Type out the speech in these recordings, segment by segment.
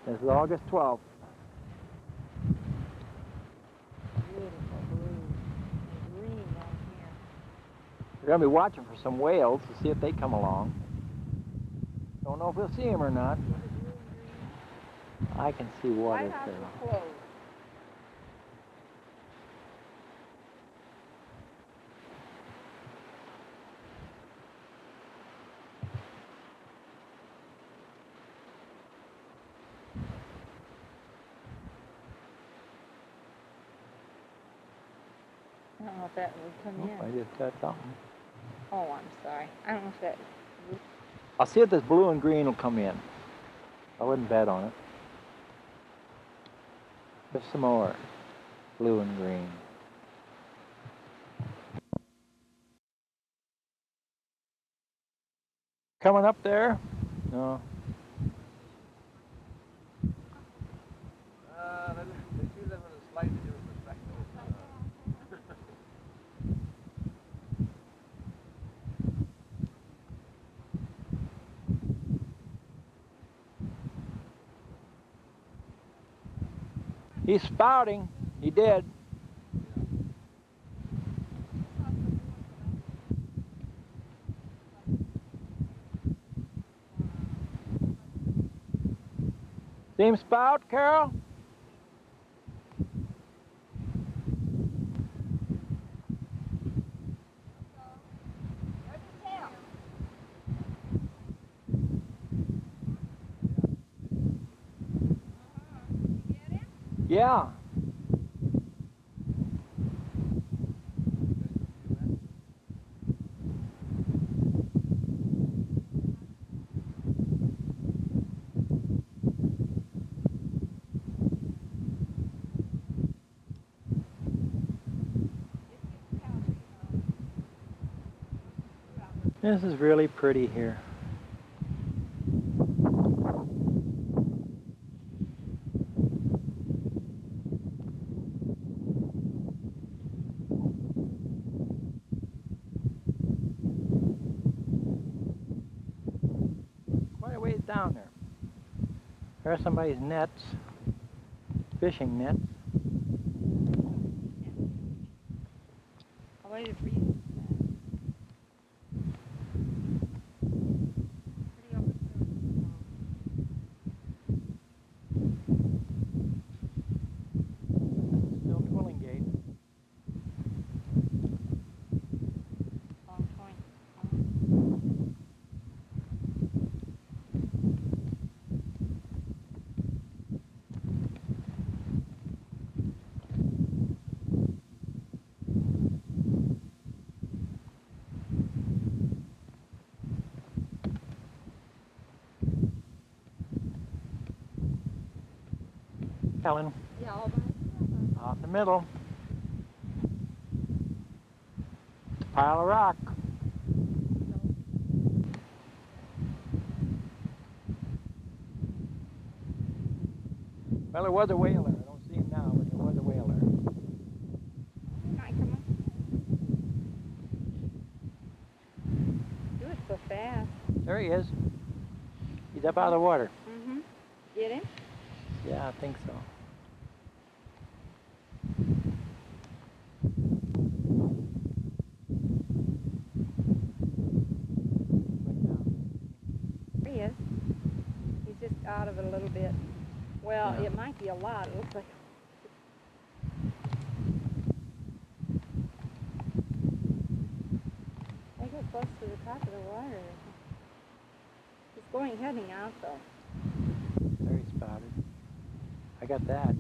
This is August 12th. Beautiful blue and green down here. We're going to be watching for some whales to see if they come along. Don't know if we'll see them or not. I can see water Lighthouse there. is closed. I don't know if that would come Oh, I in. just got something. Oh, I'm sorry. I don't know if that. I'll see if this blue and green will come in. I wouldn't bet on it. Just some more blue and green. Coming up there? No. They do live in a slightly different perspective. He's spouting. He did. See him spout, Carol? Yeah. This is really pretty here. Quite a ways down there. There are somebody's nets, fishing nets. I waited for you. Pretty over there. Still Twillingate. Long point. Helen, Yeah, all by out in the middle. Pile of rock. Well, there was a whaler. I don't see him now, but there was a whaler. Hi, come on. Do it so fast. There he is. He's up out of the water. Mm-hmm. Get him? Yeah, I think so. There he is. He's just out of it a little bit. Well, Yeah. it might be a lot. It looks like. I got close to the top of the water. He's heading out though. There he spotted. I got that.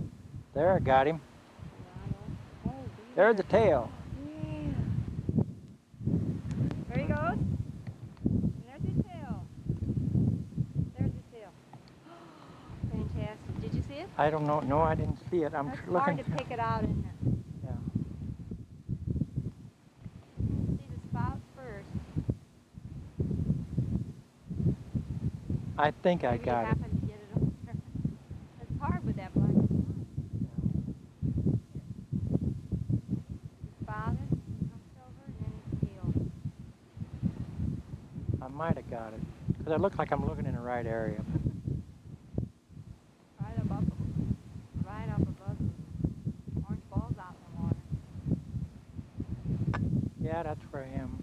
There, I got him. Oh, There's the tail. yeah. There he goes. There's his tail. There's his tail. Fantastic. Did you see it? I don't know. No, I didn't see it. I'm It's looking. hard to pick it out, isn't it? Yeah. See the spout first. I think I Maybe got you it. happen to get it over there. It's hard with that black and white. Spotted, comes over, and then his tail. I might have got it because it looks like I'm looking in the right area. Yeah, that's where I am.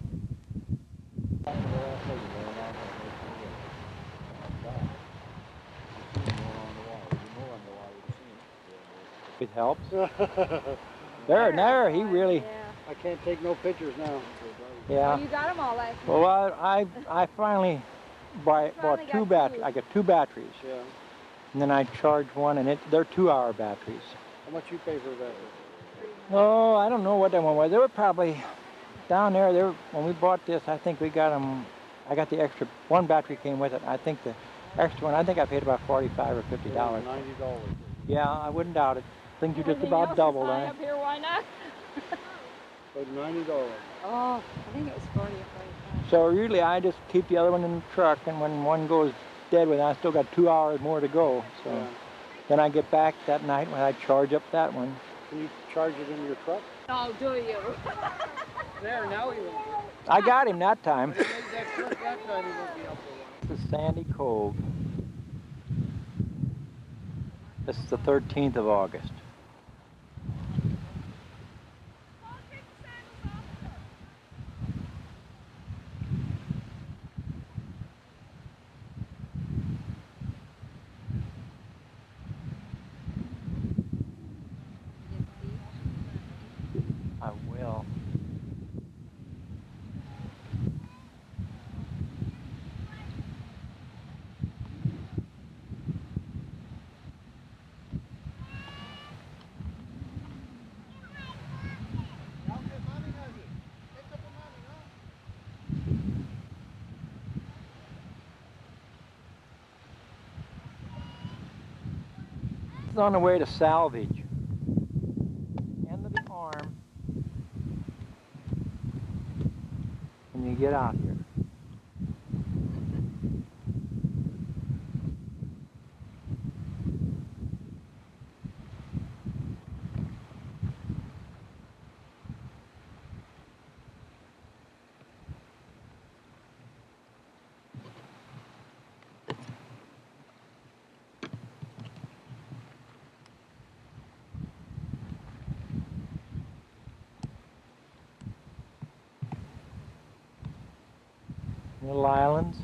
It helps. There, he really. Yeah. I can't take no pictures now. Yeah. Oh, you got them all last night. Well, I finally bought Finally two got batteries. two. I got two batteries, Yeah. and then I charge one, and they're 2-hour batteries. How much you pay for that? Oh, I don't know what that one was. They were probably down there. They were, when we bought this, I think we got them. I got the extra. One battery came with it. I think the extra one. I think I paid about $45 or $50. $90. Yeah, I wouldn't doubt it. Things are just Everything about else doubled, is high eh? up here, why not? But $90. Oh, I think it was 40 or 45. So really, I just keep the other one in the truck, and when one goes dead with it, I still got 2 hours more to go. So Yeah. then I get back that night when I charge up that one. Can you charge it in your truck? Oh, do you? There, now he won't. I got him that time. That truck that time he won't be up for one. This is Sandy Cove. This is the 13th of August. I will. It's on the way to Salvage. End of the arm. When you get out here. Little islands.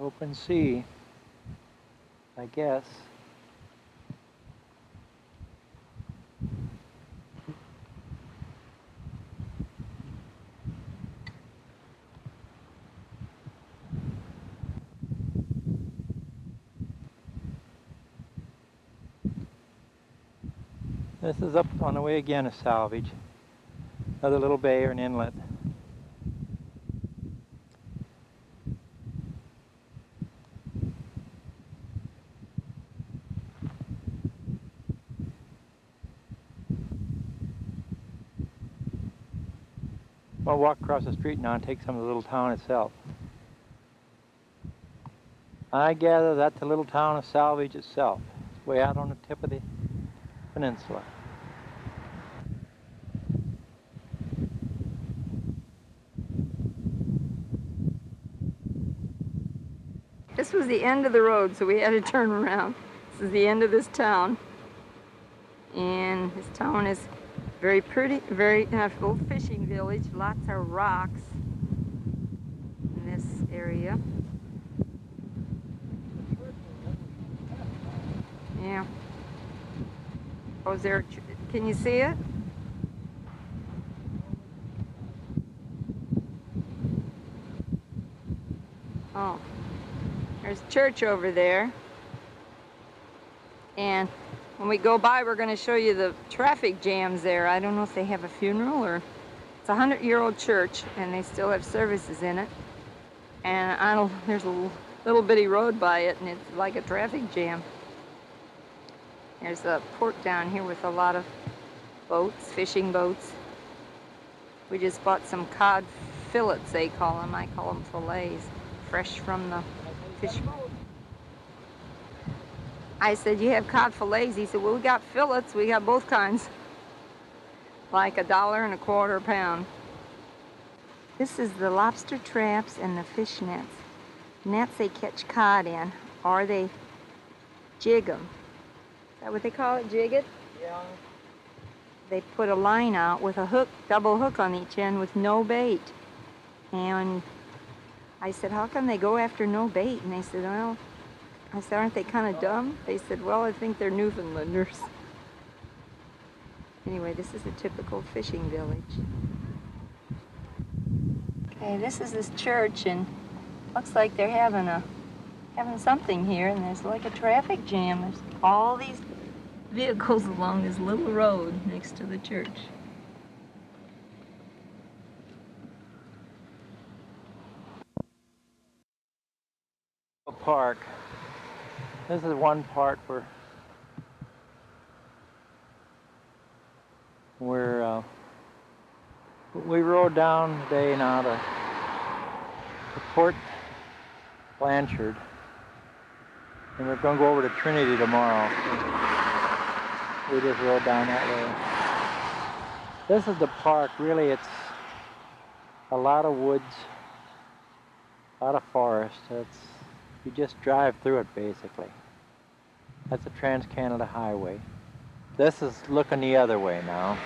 Open sea, I guess. This is up on the way again to Salvage. Another little bay or an inlet. I'll walk across the street now and take some of the little town itself. I gather that's the little town of Salvage itself. It's way out on the tip of the peninsula. This was the end of the road, so we had to turn around. This is the end of this town. And this town is very pretty, very full fishing village. Lots of rocks in this area. Yeah. Oh, is there, can you see it? Oh, there's a church over there. And when we go by, we're going to show you the traffic jams there. I don't know if they have a funeral or... It's a 100-year-old church, and they still have services in it. And there's a little bitty road by it, and it's like a traffic jam. There's a port down here with a lot of boats, fishing boats. We just bought some cod fillets, they call them. I call them fillets, fresh from the fish. I said, you have cod fillets? He said, well, we got fillets. We got both kinds. like $1.25 a pound. This is the lobster traps and the fish nets. Nets they catch cod in, or they jig them. Is that what they call it, jig it? Yeah. They put a line out with a hook, double hook on each end with no bait. And I said, how come they go after no bait? And they said, well, I said, aren't they kind of dumb? They said, well, I think they're Newfoundlanders. Anyway, this is a typical fishing village. Okay, this is this church, and looks like they're having something here, and there's like a traffic jam. There's all these vehicles along this little road next to the church. A park. This is one part where we rode down today now to Port Blanchard, and we're going to go over to Trinity tomorrow. So we just rode down that way. This is the park. Really, it's a lot of woods, a lot of forest. You just drive through it basically. That's a Trans-Canada Highway. This is looking the other way now.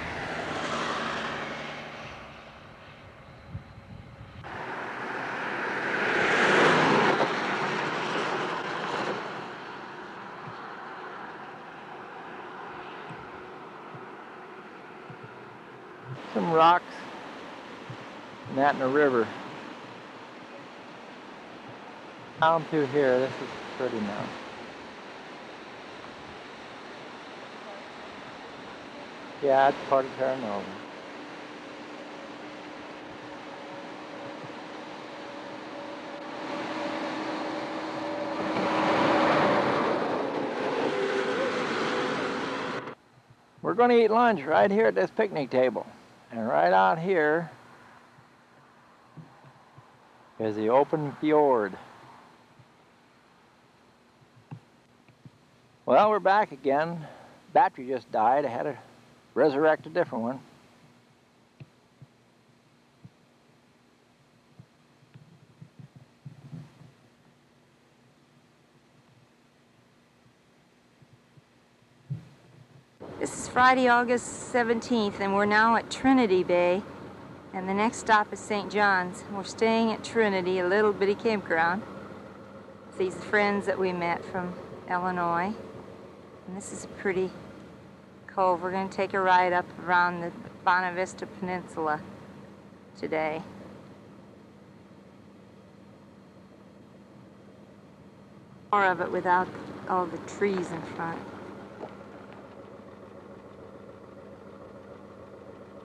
Some rocks and that in the river. Down through here, this is pretty now. Yeah, it's part of Terra Nova. We're going to eat lunch right here at this picnic table. And right out here is the open fjord. Well, we're back again. Battery just died. I had to resurrect a different one. This is Friday, August 17th, and we're now at Trinity Bay, and the next stop is St. John's. We're staying at Trinity, a little bitty campground. These friends that we met from Illinois, and this is a pretty cove. We're going to take a ride up around the Bonavista Peninsula today. More of it without all the trees in front.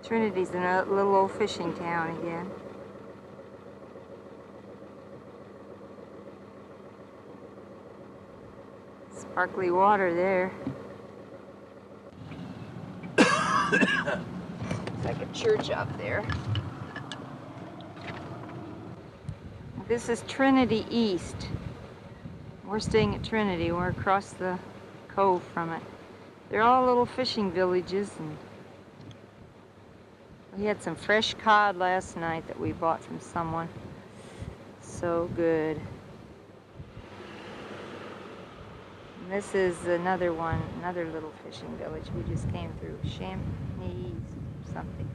Trinity's in a little old fishing town again. Sparkly water there. It's like a church up there. This is Trinity East. We're staying at Trinity. We're across the cove from it. They're all little fishing villages, and we had some fresh cod last night that we bought from someone. So good. And this is another one, another little fishing village we just came through. Chamonix or something.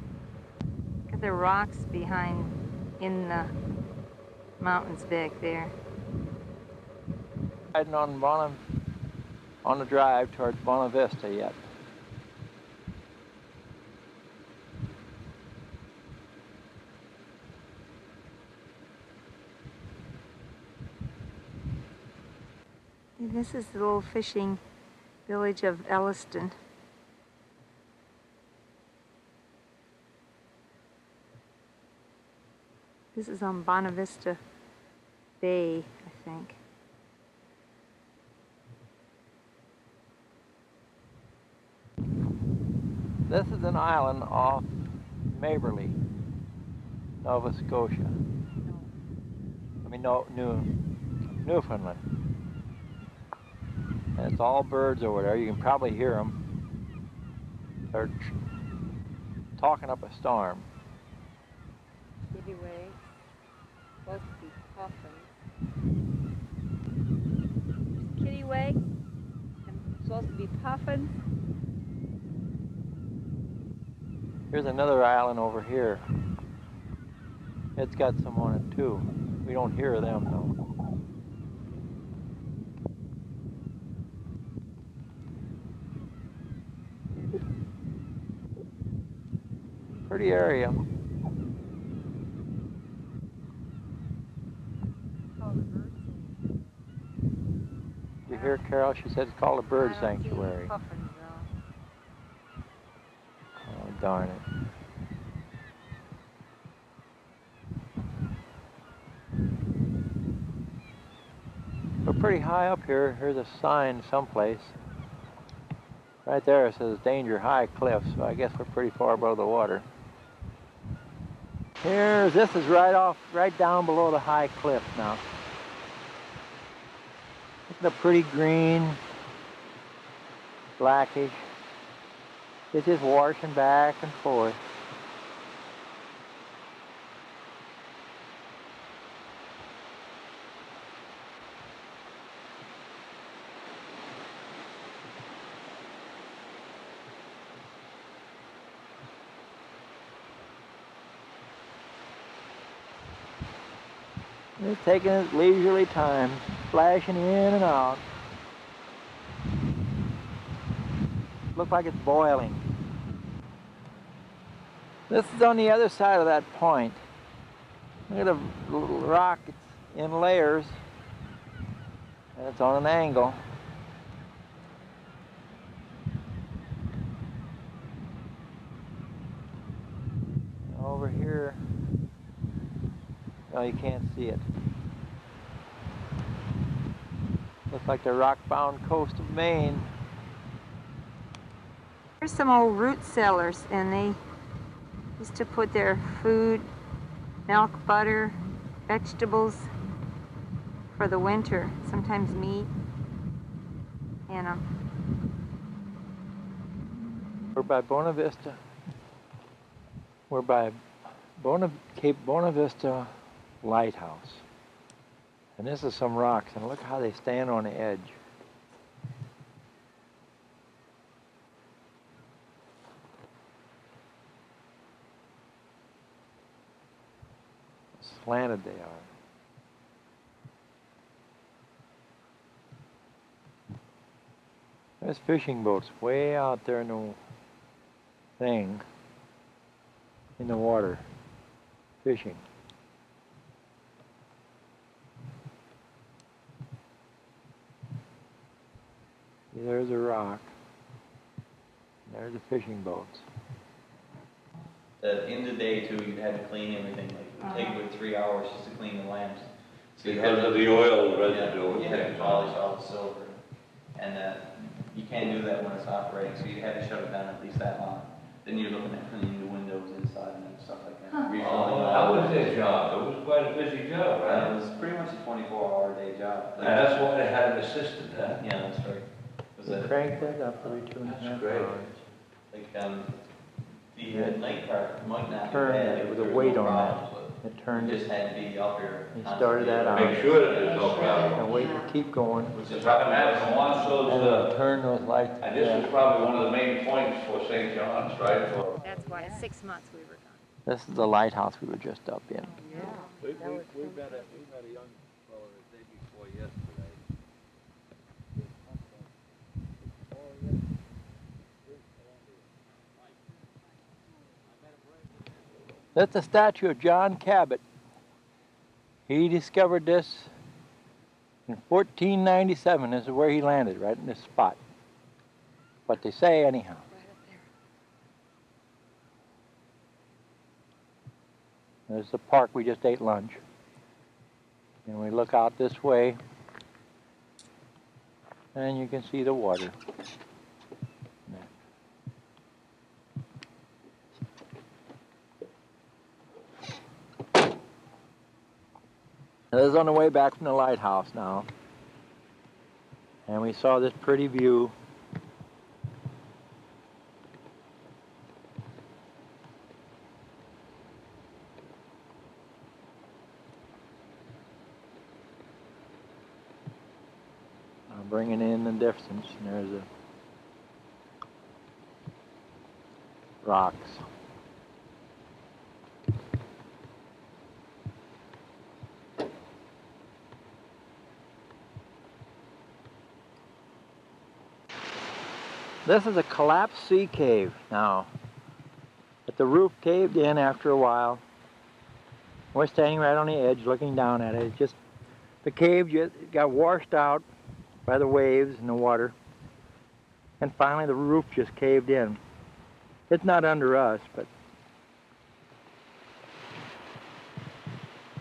Look at the rocks behind, in the mountains back there. Riding on the drive towards Bonavista yet. And this is the little fishing village of Elliston. This is on Bonavista Bay, I think. This is an island off Maberly, Nova Scotia. I mean, Newfoundland. And it's all birds over there. You can probably hear them. They're talking up a storm. Anyway, supposed to be puffins. Kittiwake, and supposed to be puffins. Here's another island over here. It's got some on it too. We don't hear them though. Pretty area. Did you hear Carol? She said it's called a bird sanctuary. Puffins, though. Oh, darn it. We're pretty high up here. Here's a sign someplace. Right there it says danger high cliff, so I guess we're pretty far above the water. This is right down below the high cliff now. Look at the pretty green, blackish. It's just washing back and forth. It's taking its leisurely time, splashing in and out. Looks like it's boiling. This is on the other side of that point. Look at the little rock, it's in layers, and it's on an angle. Over here, no, you can't see it. Looks like the rock-bound coast of Maine. Here's some old root cellars, and they used to put their food, milk, butter, vegetables for the winter, sometimes meat, in them. We're by Bona Vista. We're by Cape Bona Vista Lighthouse. And this is some rocks, and look how they stand on the edge. Slanted they are. There's fishing boats way out there in the thing, in the water, fishing. There's a rock. There's the fishing boats. In the day too, you had to clean everything. Like it would take you 3 hours just to clean the lamps. So because of the oil residue. You had to polish all the silver, and you can't do that when it's operating. So you had to shut it down at least that long. Then you're looking at cleaning the windows inside and stuff like that. Oh, that was their job. It was quite a busy job, right? It was pretty much a 24-hour day job. And that's why they had an assistant, huh? Yeah, that's right. Crank that up every 2.5 great. hours. Like the night part might not Turn be bad. it with a There was weight no on that. problems, It but turned you it. just had to be up here. He started that out. Make sure that there's no problem. And wait to keep going. Which is If I can imagine once And those, turn those lights. and this was probably one of the main points for St. John's, right? For That's why 6 months we were gone. This is the lighthouse we were just up in. We met a young fellow the day before yesterday. That's a statue of John Cabot. He discovered this in 1497. This is where he landed, right in this spot. What they say anyhow. There's the park we just ate lunch. And we look out this way, and you can see the water. This is on the way back from the lighthouse now. And we saw this pretty view. bringing in the distance, and there's the rocks. This is a collapsed sea cave now. But the roof caved in after a while. We're standing right on the edge looking down at it. It's just, the cave just got washed out by the waves and the water. And finally the roof just caved in. It's not under us, but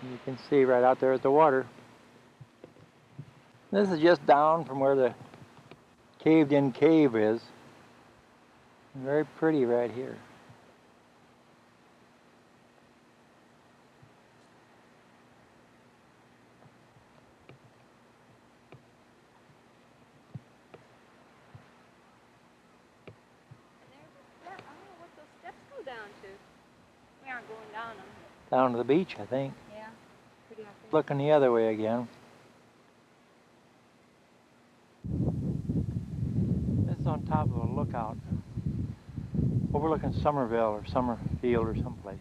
you can see right out there at the water. This is just down from where the caved in cave is. Very pretty right here. I don't know what those steps go down to. We aren't going down them. Down to the beach, I think. Yeah, pretty often. Looking the other way again. This is on top of a lookout. Overlooking Somerville or Summerfield or someplace.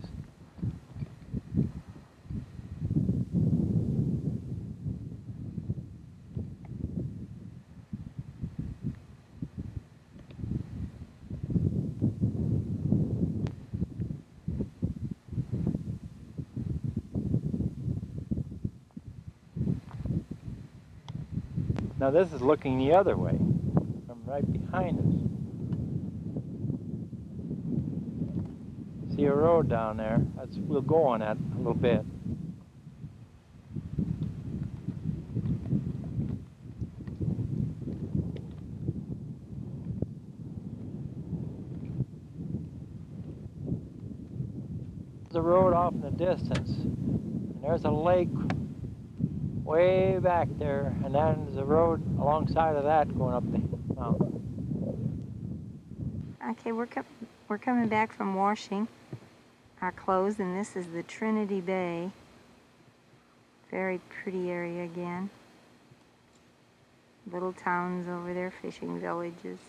Now this is looking the other way, from right behind us. See a road down there? We'll go on that a little bit. There's a road off in the distance, and there's a lake way back there, and then there's a road alongside of that going up the mountain. Okay, we're coming back from washing our clothes, and this is the Trinity Bay. Very pretty area again. Little towns over there, fishing villages.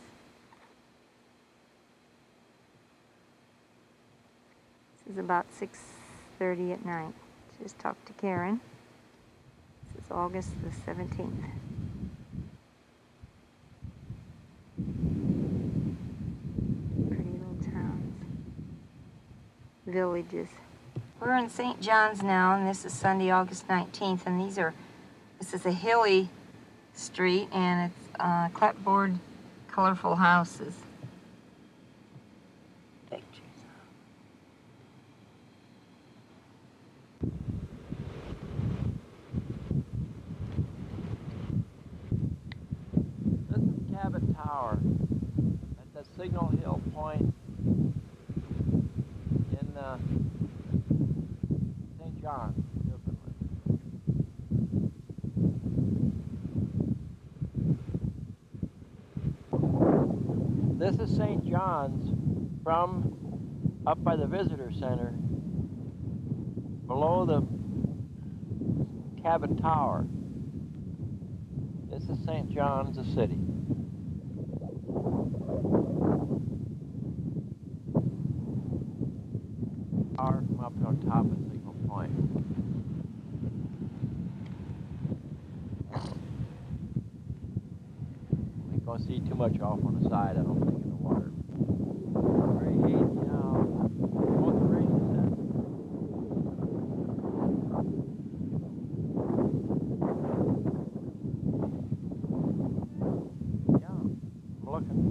This is about 6:30 at night. Just talked to Karen. This is August the 17th. Villages. We're in St. John's now, and this is Sunday, August 19th, and this is a hilly street, and it's clapboard, colorful houses. Pictures. This is Cabot Tower at the Signal Hill Point in St. John's, Newfoundland. This is St. John's from up by the visitor center, below the Cabot Tower. This is St. John's, the city. Tower from up on top of Signal Point. We ain't gonna see too much off on the side, I don't think, in the water. Very hazy now. Both the rain set. Yeah, I'm looking.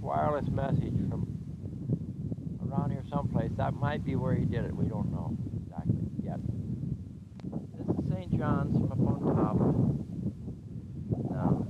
Wireless message from around here someplace. That might be where he did it. We don't know exactly yet. This is St. John's from up on top. Now,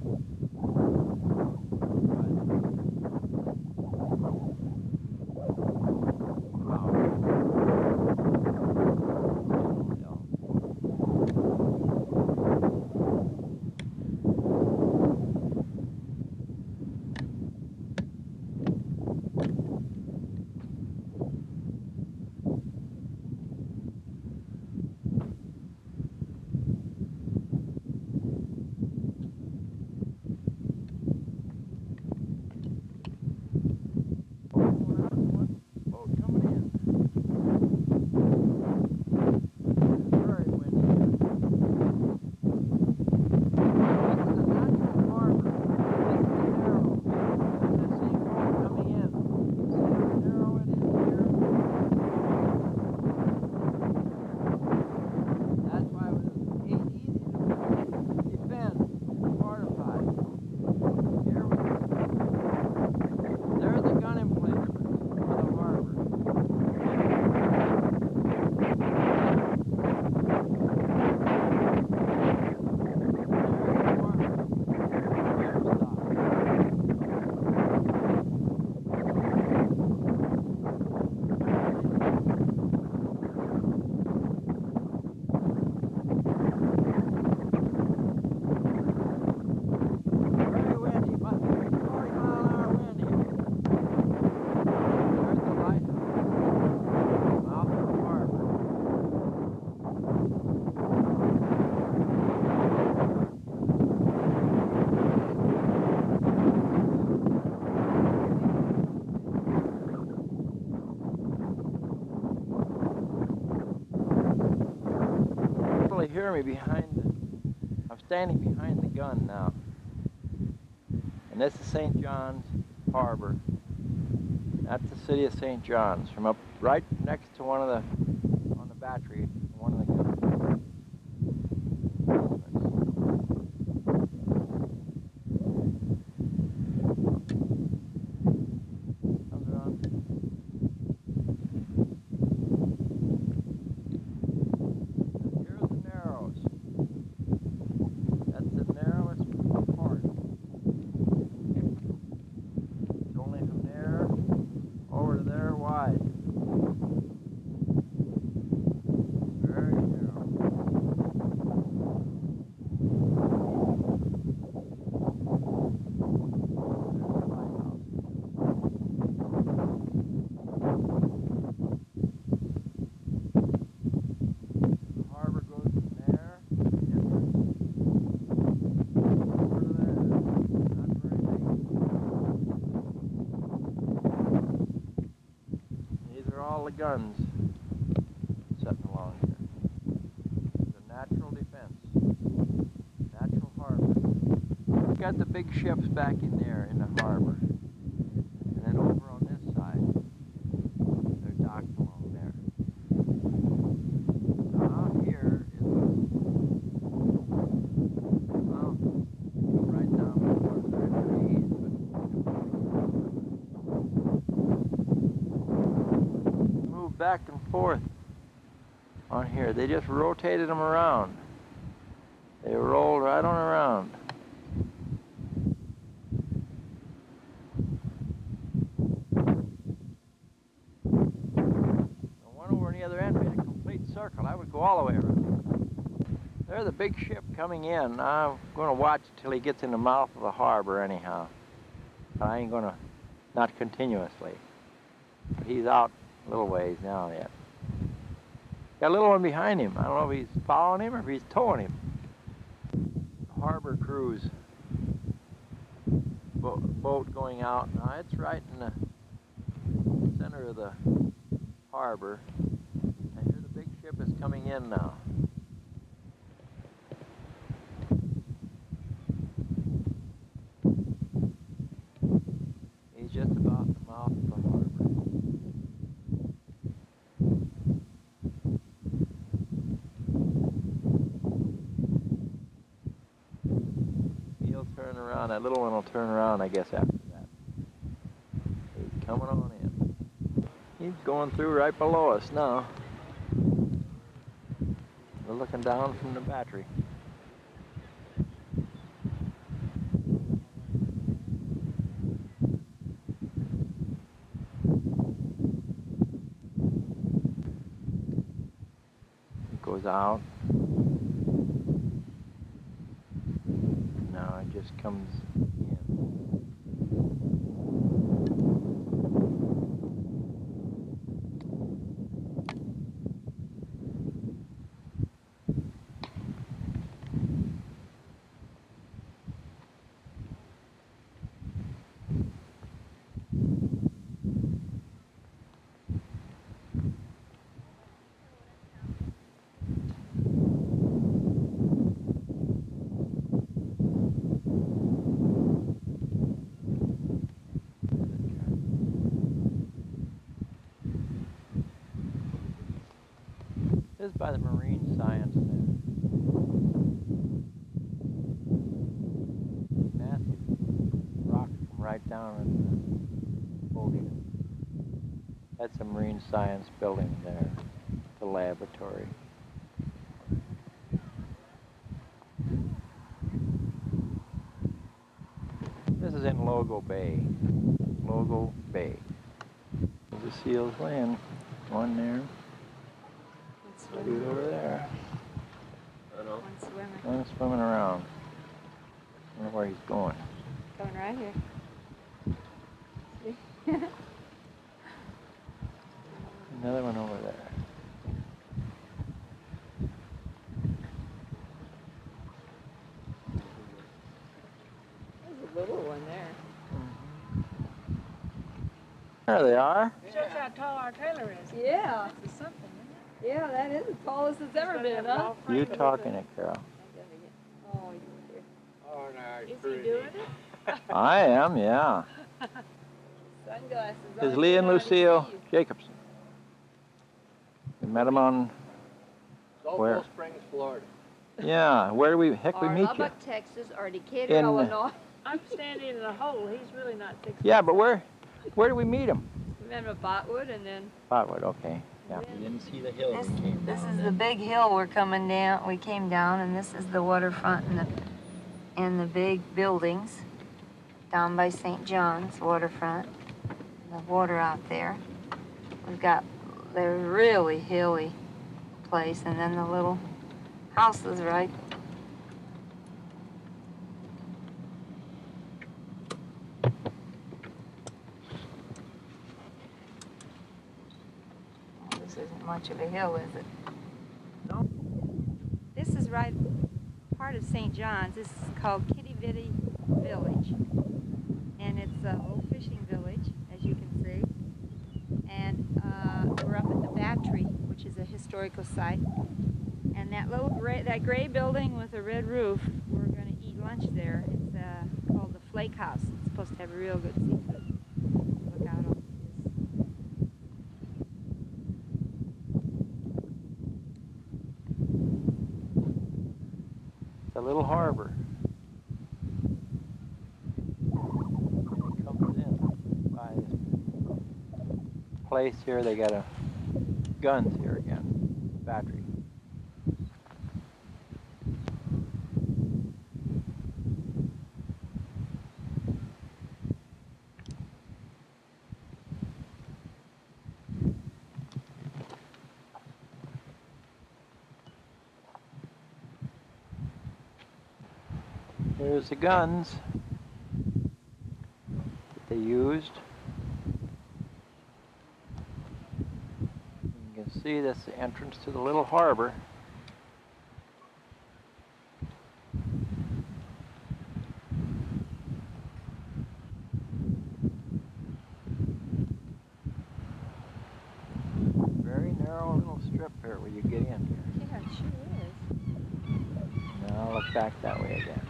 hear me I'm standing behind the gun now. And this is St. John's Harbor. That's the city of St. John's, from up right next to on the battery, one of the guns. Guns sitting along here. It's a natural defense, natural harbor. We've got the big ships back in there in the harbor, and then over on this side, they're docked along there. Now out here is well, right down before the trees, back and forth on here. They just rotated them around. They rolled right on around. The one over on the other end made a complete circle. I would go all the way around. There's a big ship coming in. I'm going to watch till he gets in the mouth of the harbor anyhow. I ain't going to, not continuously. But he's out a little ways now yet. Got a little one behind him. I don't know if he's following him or if he's towing him. Harbor cruise boat going out. Now it's right in the center of the harbor. And here the big ship is coming in now. He's just about the mouth of the harbor. Around. That little one will turn around, I guess, after that. He's coming on in. He's going through right below us now. We're looking down from the battery. It goes out. Now it just comes in. This is by the Marine Science Center. Massive rock from right down in the ocean. That's a Marine Science building there, the laboratory. This is in Logo Bay. Logo Bay. There's a seal's land. One there. Two over there. One swimming. One swimming around. I wonder where he's going. Going right here. See? Another one over there. There's a little one there. There they are. Shows how tall our trailer is. Yeah. It's something, isn't Yeah, that is the tallest it's ever been, huh? You talking it, Carol. Oh, you're here. Oh, no, it? Is he doing it? I am, yeah. Sunglasses This is on, Lee and so hard to Lucille see you. Jacobson. We met them on, Where? Gulf Springs, Florida. yeah, where do we, heck we Or meet you? Lubbock, Texas, or Decatur, In- Illinois. I'm standing in a hole. He's really not 6 Yeah, but where do we meet him? We met him at Botwood and then... Botwood, okay. Yeah. You didn't see the hill This, we came this down is the then. big hill we're coming down. We came down, and this is the waterfront and the big buildings down by St. John's waterfront. The water out there. We've got the really hilly place, and then the little houses right. Well, this isn't much of a hill, is it? No. This is right part of St. John's. This is called Kitty Vitty Village. And it's a little fishing village, as you can see. And we're up at the Battery, which is a historical site. And that little gray building with a red roof, we're going to eat lunch there. It's called the Flake House. It's supposed to have real good seafood. Look out on this. It's a little harbor. It comes in by this place here. They got guns here again. Battery. Here's the guns that they used. You can see that's the entrance to the little harbor. Very narrow little strip here where you get in here. Yeah, it sure is. Now look back that way again.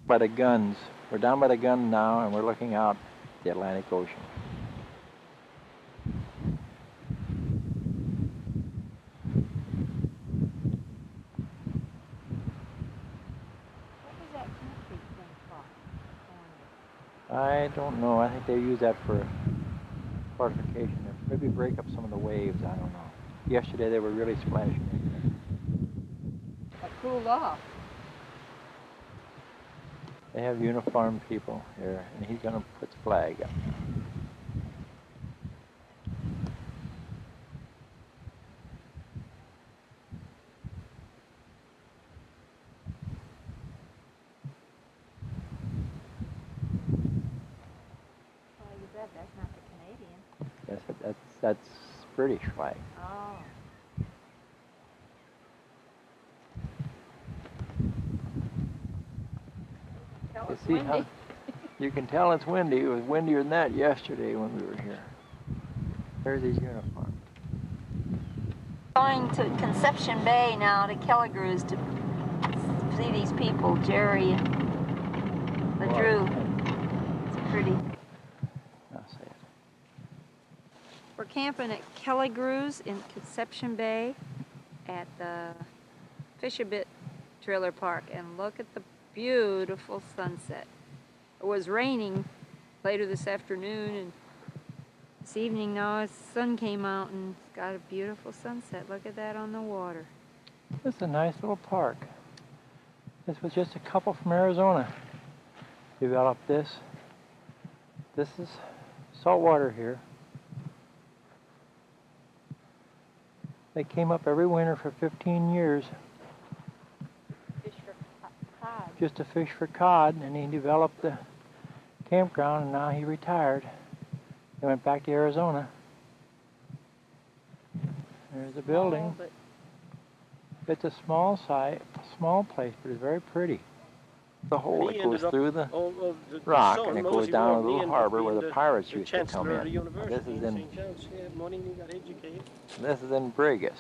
By the guns. We're down by the gun now and we're looking out the Atlantic Ocean. don't know. I think they use that for fortification. Maybe break up some of the waves. I don't know. Yesterday they were really splashing. Cool off. They have uniformed people here, and he's going to put the flag up. Oh, you bet that's not the Canadian. That's British flag. Oh. Tell You it's see windy. how you can tell it's windy. It was windier than that yesterday when we were here. There's his uniform. Going to Conception Bay now to Kelligrews to see these people, Jerry and LeDrew. It's pretty. I'll say it. We're camping at Kelligrews in Conception Bay at the Fisher-Bit Trailer Park, and look at the beautiful sunset. It was raining later this afternoon, and this evening now the sun came out and it's got a beautiful sunset. Look at that on the water. This is a nice little park. This was just a couple from Arizona. Developed this. This is saltwater here. They came up every winter for 15 years Fish for cod. just to fish for cod, and he developed the campground, and now he retired. He went back to Arizona. There's a building. But It's a small site, small place, but it's very pretty. The hole that goes through the rock, and it goes down a little harbor where the pirates used to come in. This is in Brigus.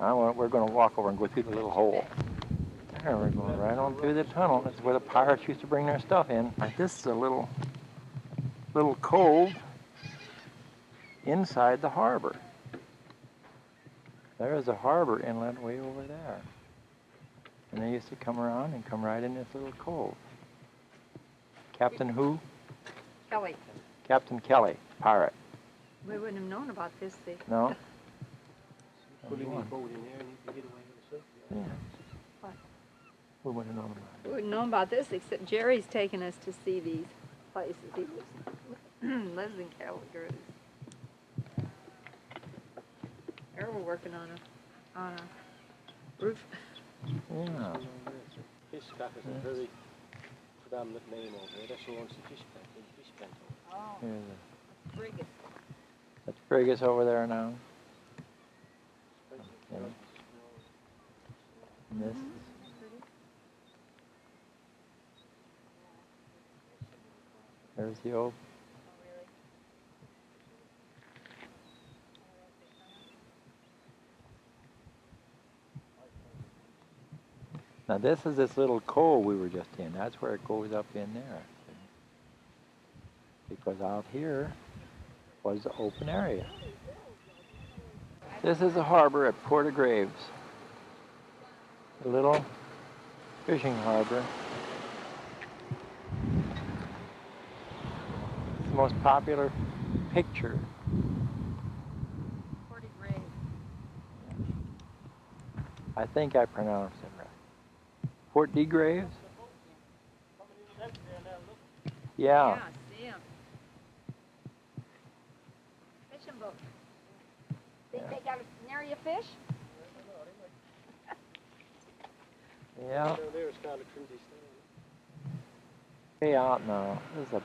We're going to walk over and go through the little hole. There, we're going right on through the tunnel. This is where the pirates used to bring their stuff in. This is a little cove inside the harbor. There's a harbor inlet way over there. And they used to come around and come right in this little cove. Captain who? Kelly, Captain Kelly, pirate. we wouldn't have known about this thing. No? Putting his boat in there and he could get away with it. Yeah. What? We wouldn't have known about We wouldn't know about this except Jerry's taking us to see these places. He lives in Kelligrews. There we're working on a roof. it. Yeah. Packat is a very predominant name over there. That's who owns the fish plant. Oh, Here's Brigus. that's Brigus over there now. And this is there's the old. Now this is this little cove we were just in. That's where it goes up in there. Because out here was the open area. This is the harbor at Port of Graves. A little fishing harbor. It's the most popular picture. I think I pronounced it right. Port de Graves? Yeah. See him. Fishing boat. Think they got nary a fish? Yeah. There's kind of Trinity Way out now. This is a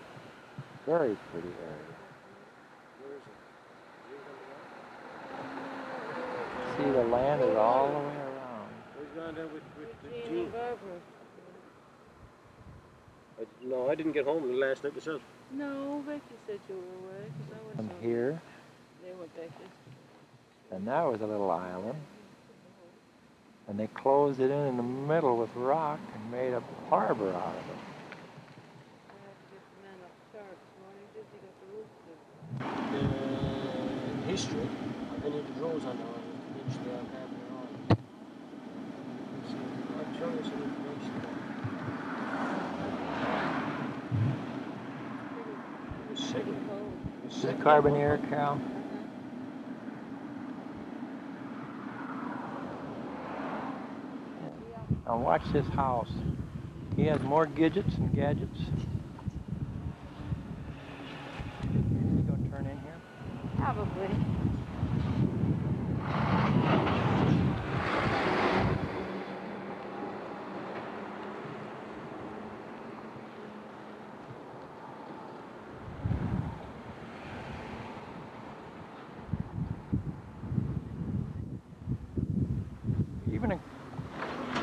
very pretty area. See, the land is all the way around. Who's gone there with Jean? No, I didn't get home the last night myself. No, Becky said you were away, 'cause I was From on- here, They were Becky. and that was a little island. And they closed it in the middle with rock and made a harbor out of it. I had to get the man up the car this morning. Did you get the roof to? History. Any of the drawers on there, history I've had there on. So I'll show you some information. carboneer, Carol. Now watch this house. He has more gadgets and gadgets. You gonna turn in here? Probably.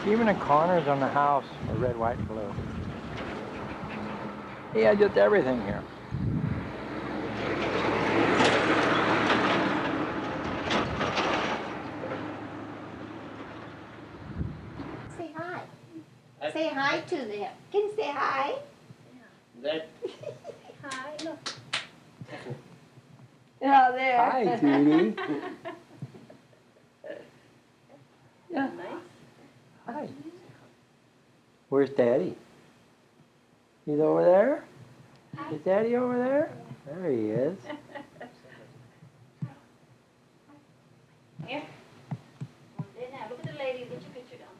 Even the corners on the house are red, white, and blue. He had just everything here. Say hi. Say hi to them. Can you say hi? That, Hi. Look. Oh, there. Hi, Judy. Yeah. Hi. Where's Daddy? He's over there? Is Daddy over there? There he is. Here. There now. Look at the lady. Get your picture down.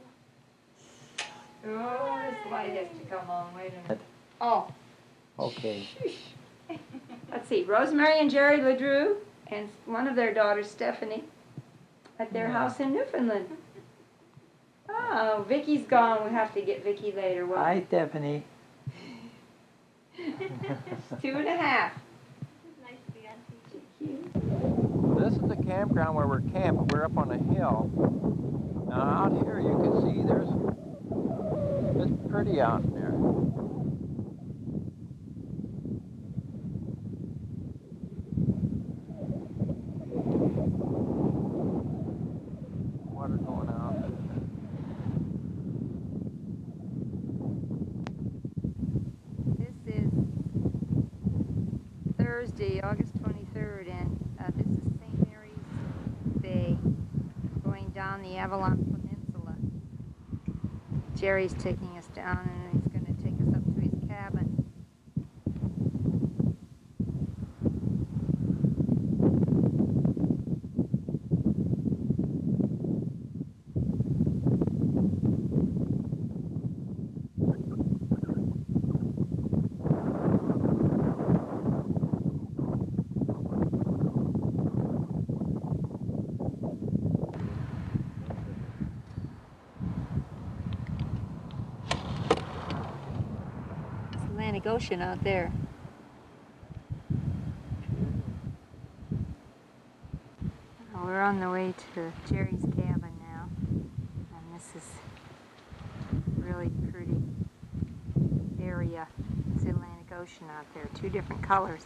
Oh, this light has to come on. Wait a minute. Oh. Okay. Let's see. Rosemary and Jerry LeDrew and one of their daughters, Stephanie, at their house in Newfoundland. Oh, Vicky's gone. We have to get Vicky later. Well, Hi, Stephanie. 2.5. Nice to be on TV. This is the campground where we're camping. We're up on a hill. Now out here you can see it's pretty out there. Water going out. This is Thursday, August 23rd, and this is St. Mary's Bay, going down the Avalon Peninsula. Jerry's taking us down, and he's going to take us up to his cabin. Atlantic Ocean out there. We're on the way to Jerry's cabin now, and this is really pretty area. It's the Atlantic Ocean out there, 2 different colors.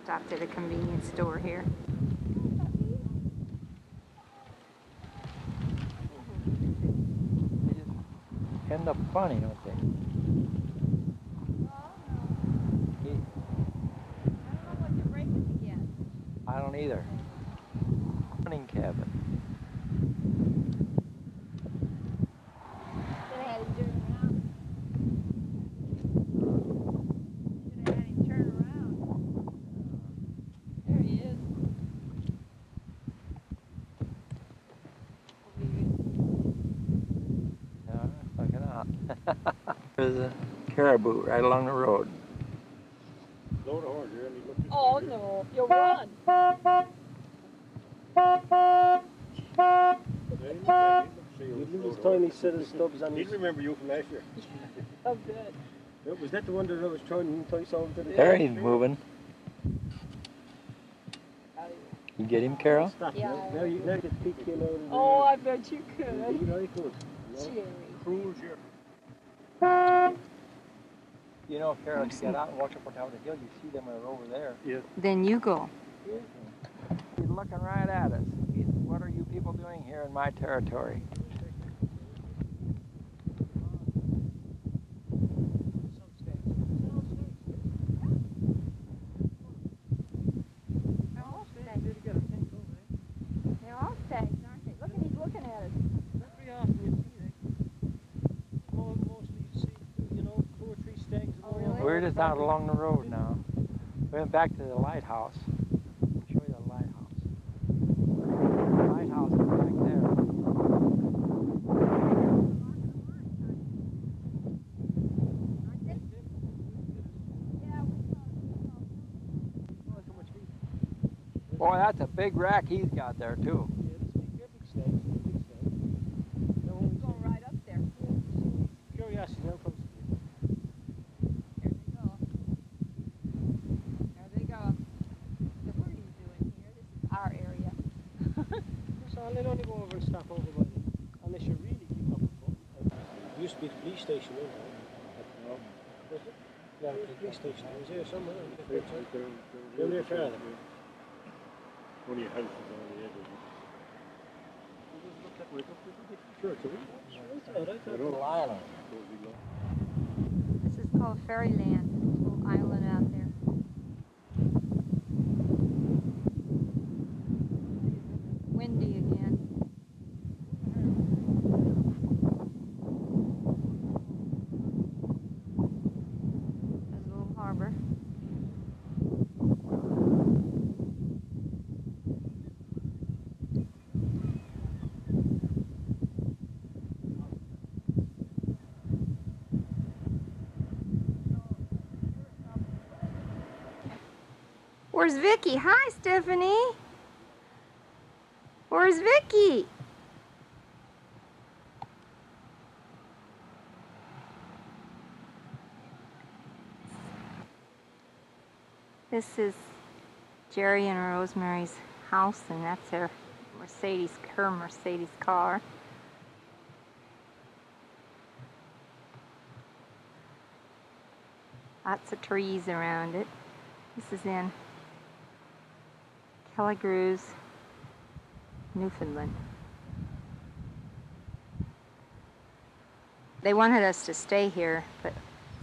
Stopped at a convenience store here. They just end up funny, don't they? I don't either. Hunting cabin. Should have had him turn around. Should have had him turn around. There he is. Yeah, look it out. There's a caribou right along the road. load of horse here, and he looked at Oh no, you run. Look at his tiny set of stubs on. He'd remember you from last year. Oh good. Was that the one that I was trying to entice over to the There he's moving. You get him, Carol? Stop. Yeah. Now you get peek in over there. Oh, I bet you could. You know, you could. Jerry. Cruel here. You know, Carol, if you get out and walk up and down the hill, you see them are over there. Yeah. Then you go. He's looking right at us. What are you people doing here in my territory? They're all stags, aren't they? Look, and he's looking at us. We're just out along the road now. We went back to the lighthouse. I'll show you the lighthouse. The lighthouse is back there. Boy, that's a big rack he's got there too. Going right up there. Curiosity, how close? There they go. There they go. So what are you doing here? This is our area. So I'll only go over and stop over by the, unless you really keep up with them. It used to be the police station, wasn't it? Was it? Yeah, the police station. It was there somewhere. Down there further. Only a house is on the edge of it. Sure, it's a wee. This is called Fairyland. Little island out there. Windy again. There's a little harbor. Where's Vicky? Hi, Stephanie. Where's Vicky? This is Jerry and Rosemary's house, and that's her Mercedes car. Lots of trees around it. This is in Kelligrews, Newfoundland. They wanted us to stay here, but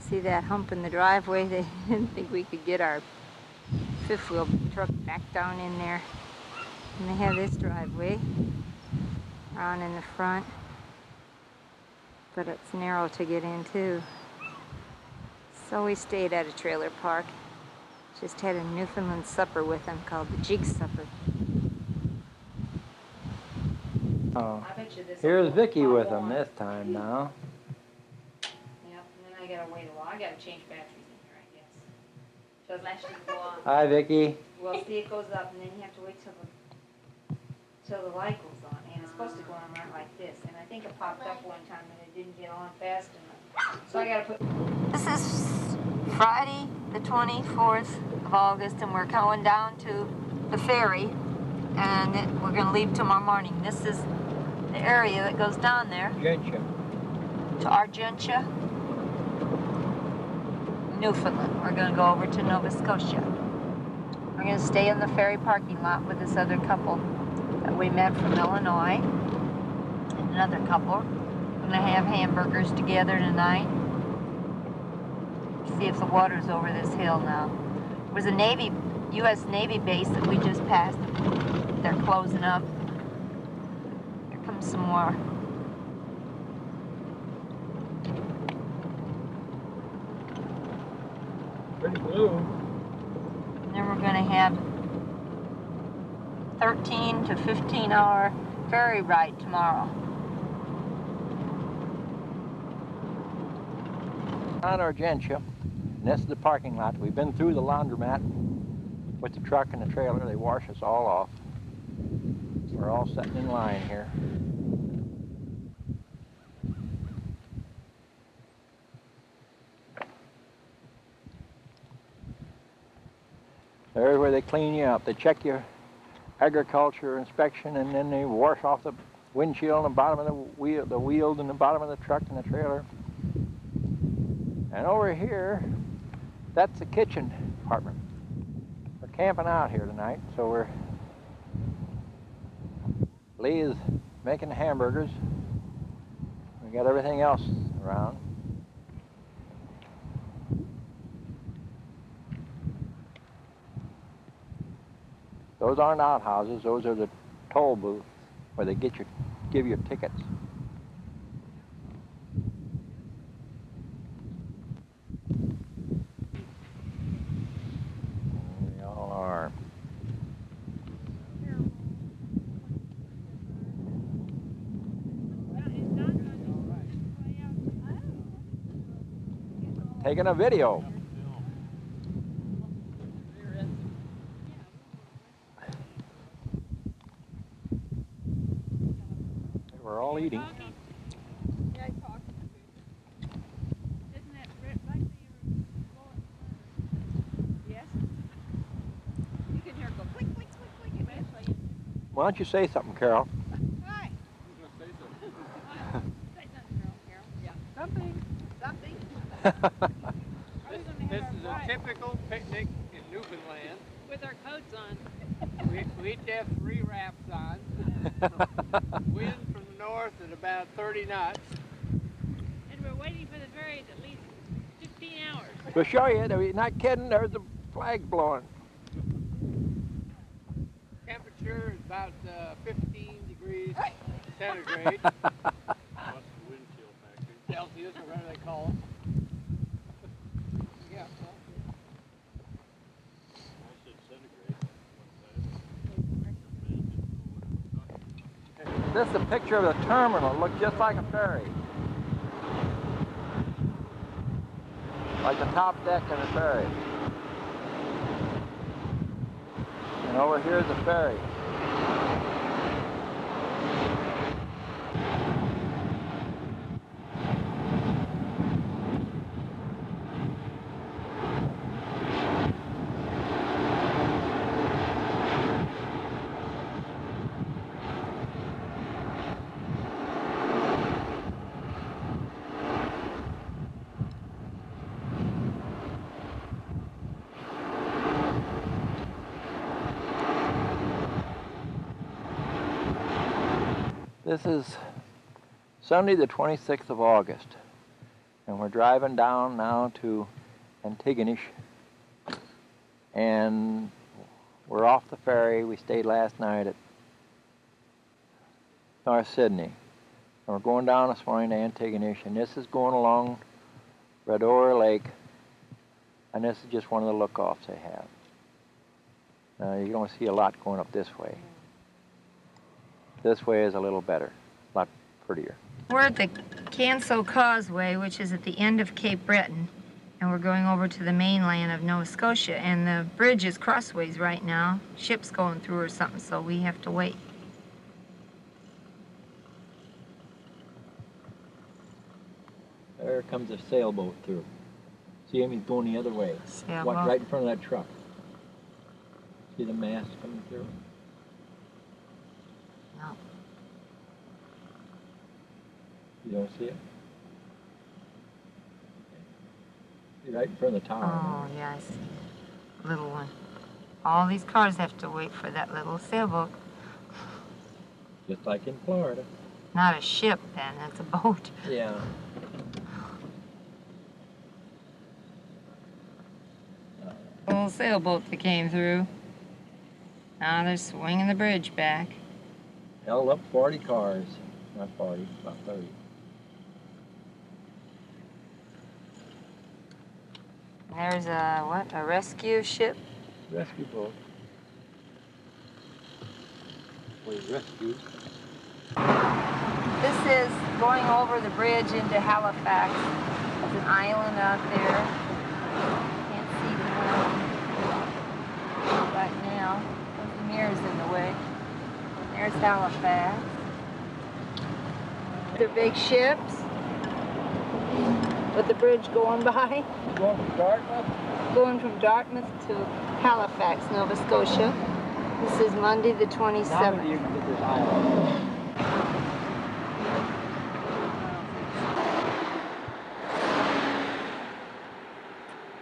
see that hump in the driveway? They didn't think we could get our fifth wheel truck back down in there. And they have this driveway around in the front, but it's narrow to get in too. So we stayed at a trailer park. Just had a Newfoundland supper with them called the Jig Supper. Oh, here's Vicky with them this time now. Yep, and then I gotta wait a while. I gotta change batteries in here, I guess. So it actually go on. Hi, Vicky. Well, see, it goes up, and then you have to wait till the light goes on. And it's supposed to go on right like this. And I think it popped up one time, and it didn't get on fast enough. So I gotta put. This is Friday, the 24th of August, and we're going down to the ferry, and we're going to leave tomorrow morning. This is the area that goes down there. Argentia. To Argentia, Newfoundland. We're going to go over to Nova Scotia. We're going to stay in the ferry parking lot with this other couple that we met from Illinois, and another couple. We're going to have hamburgers together tonight. See if the water's over this hill now. There was a U.S. Navy base that we just passed. They're closing up. Here comes some more. Pretty blue. And then we're going to have 13 to 15 hour ferry ride tomorrow. On Argentia. And this is the parking lot. We've been through the laundromat with the truck and the trailer. They wash us all off. We're all sitting in line here. There's where they clean you up. They check your agriculture inspection, and then they wash off the windshield and the bottom of the wheels and the bottom of the truck and the trailer. And over here, that's the kitchen department. We're camping out here tonight, so Lee is making the hamburgers. We got everything else around. Those aren't outhouses, those are the toll booths where they give you tickets. taking a video. We're all eating. Yeah, I talked. Isn't that like you were blowing? Yes. You can hear it go click, click, click, click, eventually. Why don't you say something, Carol? Hi. Who's going to say something? Say something, Carol. Yeah. Something. Something. This is a typical picnic in Newfoundland. With our coats on. We each have 3 wraps on. Wind from the north at about 30 knots. And we're waiting for the ferry at least 15 hours. We'll show you. We're not kidding. There's the flag blowing. Temperature is about 15 degrees centigrade. What's the wind chill factor? Celsius, or whatever they call it. Yeah. I said centigrade. This is a picture of the terminal. It looks just like a ferry. Like the top deck of a ferry. And over here is the ferry. This is Sunday the 26th of August, and we're driving down now to Antigonish, and we're off the ferry. We stayed last night at North Sydney, and we're going down this morning to Antigonish, and this is going along Redora Lake, and this is just one of the look-offs they have. Now you don't see a lot going up this way. This way is a little better, a lot prettier. We're at the Canso Causeway, which is at the end of Cape Breton, and we're going over to the mainland of Nova Scotia, and the bridge is crossways right now. Ships going through or something, so we have to wait. There comes a sailboat through. See him? He's going the other way. Sailboat. Right in front of that truck. See the mast coming through? No. You don't see it? You're right in front of the tower. Oh, yeah, I see it. Little one. All these cars have to wait for that little sailboat. Just like in Florida. Not a ship, then. It's a boat. Yeah. Little sailboat that came through. Now they're swinging the bridge back. Held up 40 cars. Not 40, about 30. There's a, what, a rescue ship? Rescue boat. We rescued. This is going over the bridge into Halifax. There's an island out there. Can't see the one right now. The mirror's in the way. There's Halifax. They're big ships with the bridge going by. Going from Dartmouth? Going from Dartmouth to Halifax, Nova Scotia. This is Monday the 27th. Now maybe you can get this island.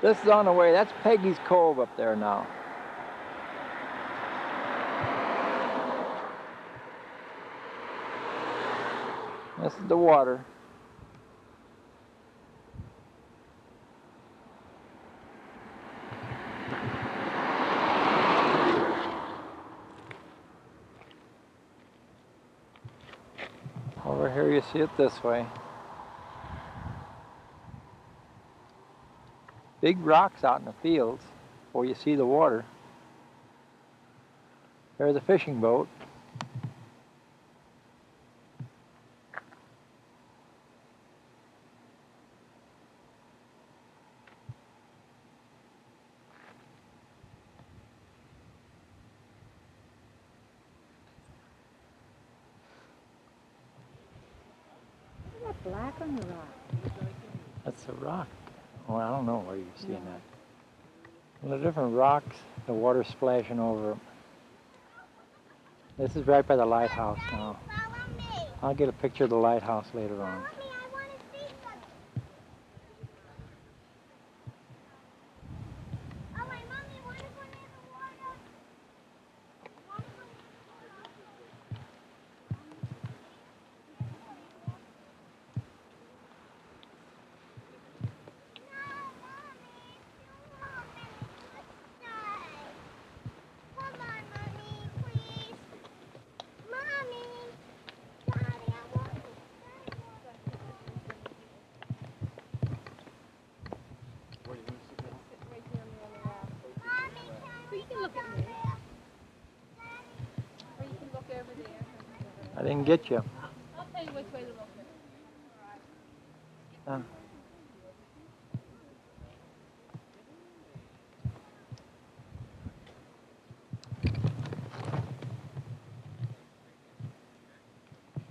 This is on the way. That's Peggy's Cove up there now. This is the water. Over here you see it this way. Big rocks out in the fields before you see the water. There's a fishing boat. black on the rock. That's a rock. Well, I don't know where you're seeing that. Well, the different rocks, the water splashing over 'em. This is right by the lighthouse now. I'll get a picture of the lighthouse later on. I didn't get you. I'll tell you which way to look.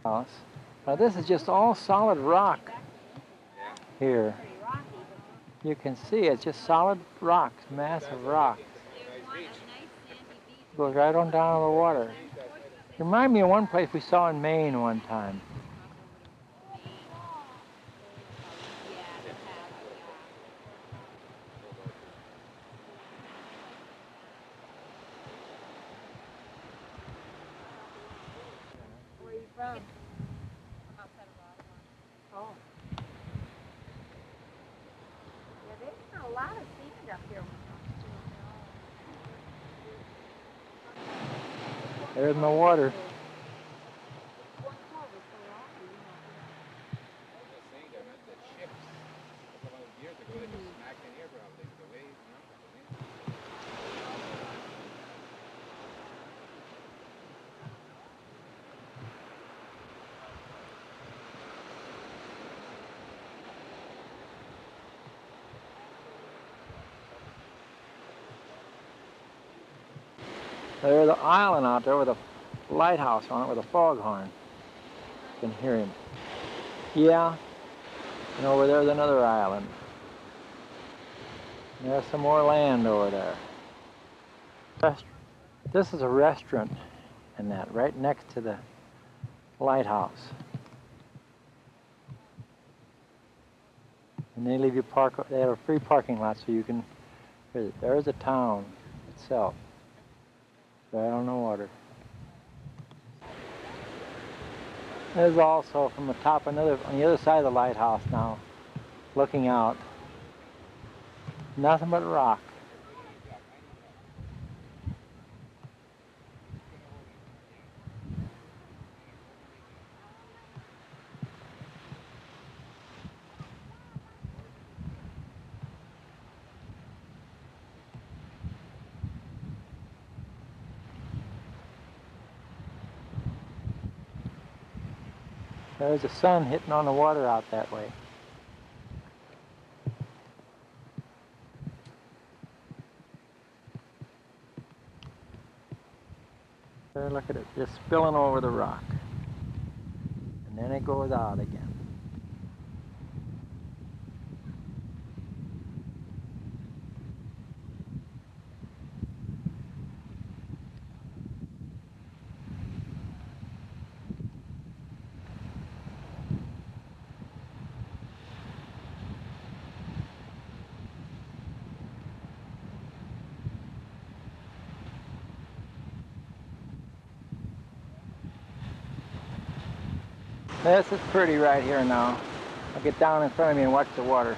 House. Now this is just all solid rock here. You can see it's just solid rocks, massive rocks. Goes right on down to the water. Remind me of one place we saw in Maine one time. Where are you from? Oh. Yeah, there's a lot of sand up here. There's my water. There's the island out there with a lighthouse on it with a foghorn. You can hear him. Yeah. And over there's another island. And there's some more land over there. This is a restaurant and that right next to the lighthouse. And they leave you park. They have a free parking lot so you can visit. There's the town itself. Right on the water. There's also from the top on the other side of the lighthouse now, looking out, nothing but rock. There's the sun hitting on the water out that way. There, look at it, just spilling over the rock. And then it goes out again. This is pretty right here now. I'll get down in front of me and watch the water.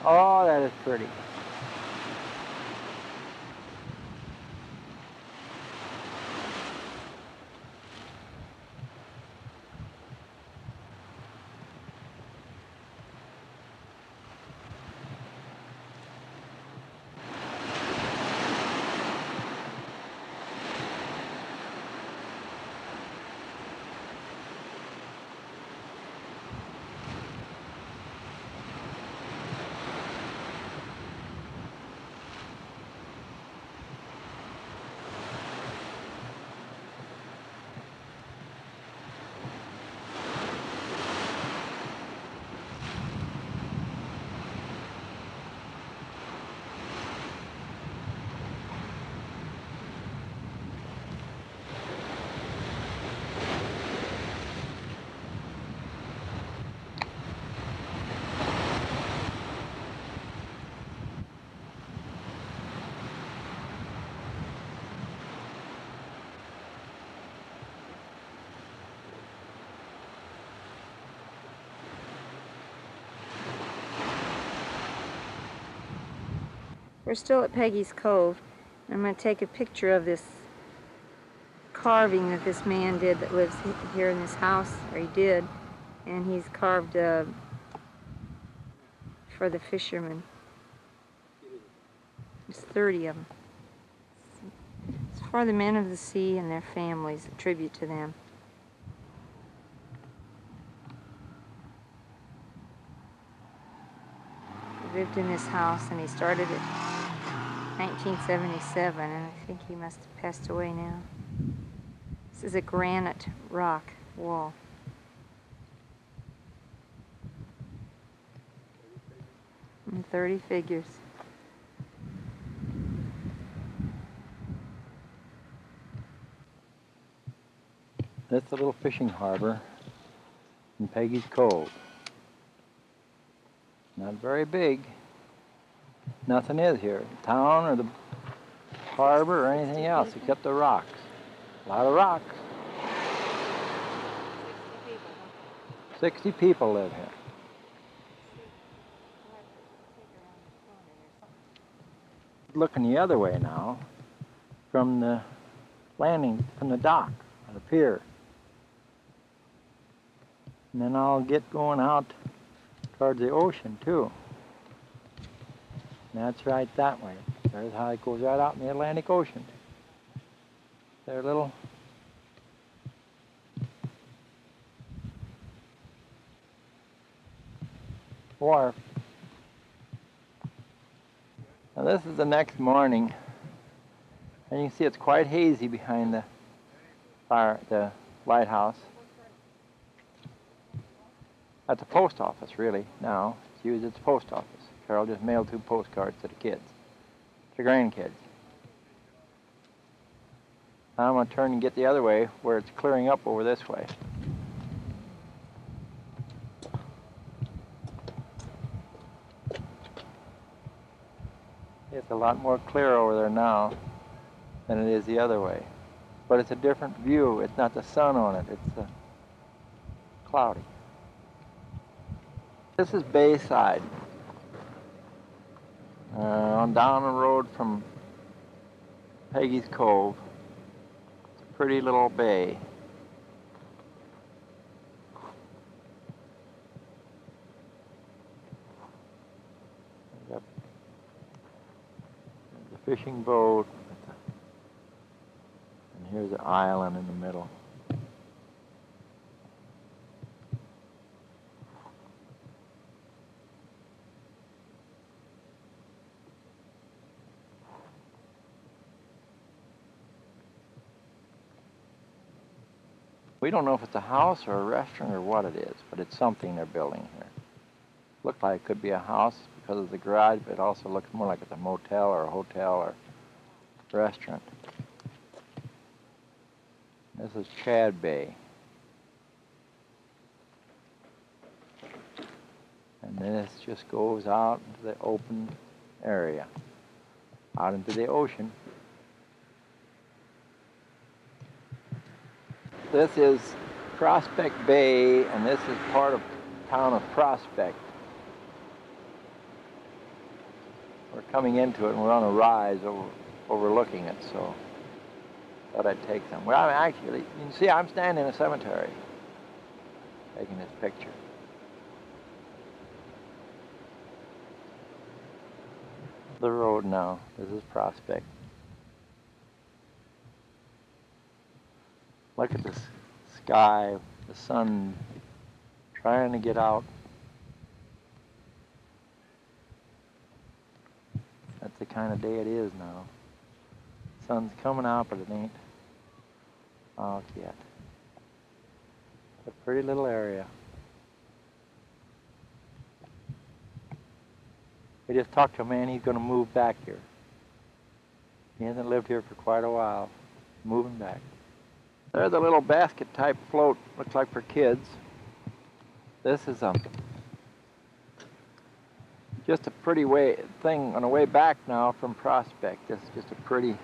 Oh, that is pretty. We're still at Peggy's Cove. I'm going to take a picture of this carving that this man did that lives here in this house, or he did, and he's carved for the fishermen. There's 30 of them. It's for the men of the sea and their families, a tribute to them. He lived in this house and he started it 1977, and I think he must have passed away now. This is a granite rock wall. And 30 figures. That's a little fishing harbor in Peggy's Cove. Not very big. Nothing is here. The town or the harbor or anything else except the rocks. A lot of rocks. 60 people live here. Looking the other way now, from the landing, from the dock, or the pier. And then I'll get going out towards the ocean too. And that's right that way. There's how it goes right out in the Atlantic Ocean. Their little wharf. Now this is the next morning, and you can see it's quite hazy behind the lighthouse. At the post office, really, now. It's used as the post office. Carol just mailed 2 postcards to the kids, to grandkids. Now I'm going to turn and get the other way, where it's clearing up over this way. It's a lot more clear over there now than it is the other way. But it's a different view. It's not the sun on it. It's cloudy. This is Bayside. On down the road from Peggy's Cove. It's a pretty little bay. Got the fishing boat, and here's the island in the middle. We don't know if it's a house or a restaurant or what it is, but it's something they're building here. Looked like it could be a house because of the garage, but it also looks more like it's a motel or a hotel or restaurant. This is Chad Bay. And then this just goes out into the open area, out into the ocean. This is Prospect Bay, and this is part of the town of Prospect. We're coming into it, and we're on a rise overlooking it, so thought I'd take some. Well, actually, you can see I'm standing in a cemetery taking this picture. The road now. This is Prospect. Look at this sky, the sun trying to get out. That's the kind of day it is now. Sun's coming out, but it ain't out yet. It's a pretty little area. We just talked to a man, he's going to move back here. He hasn't lived here for quite a while. Moving back. There's a little basket type float, looks like for kids. This is just a pretty thing on the way back now from Prospect. This is just a pretty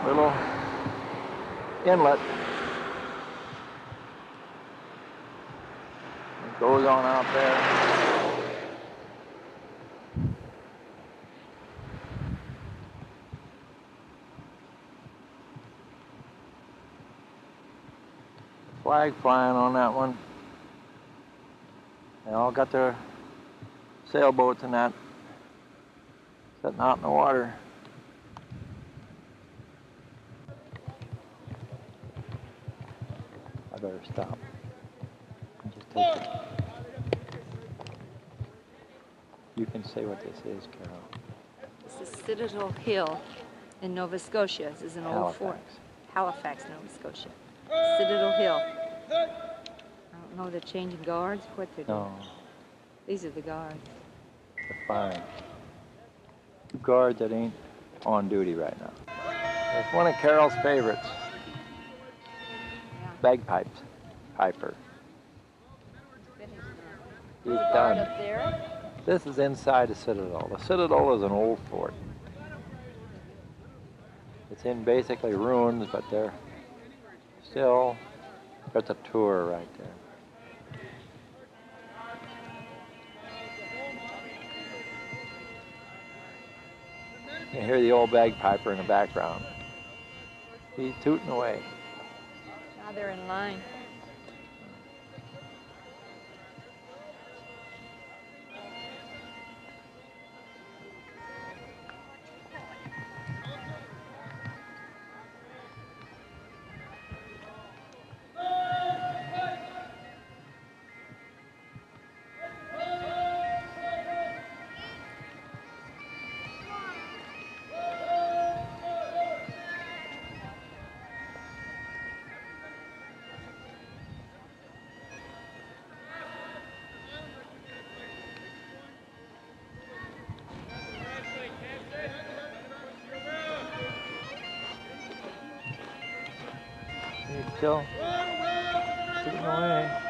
little inlet. It goes on out there. flag flying on that one. They all got their sailboats and that sitting out in the water. I better stop and just take it. You can say what this is, Carol. This is Citadel Hill in Nova Scotia. This is an old fort. Halifax. Halifax, Nova Scotia. Citadel Hill. I don't know, they're changing guards, what they're doing. No, These are the guards. they're fine. Two guards that ain't on duty right now. It's one of Carol's favorites. Yeah. Bagpipes. Piper. He's There's a guard done. up there. This is inside the Citadel. The Citadel is an old fort. It's in basically ruins, but they're still, there's a tour right there. You can hear the old bagpiper in the background. He's tooting away. Now they're in line. He's still tooting away.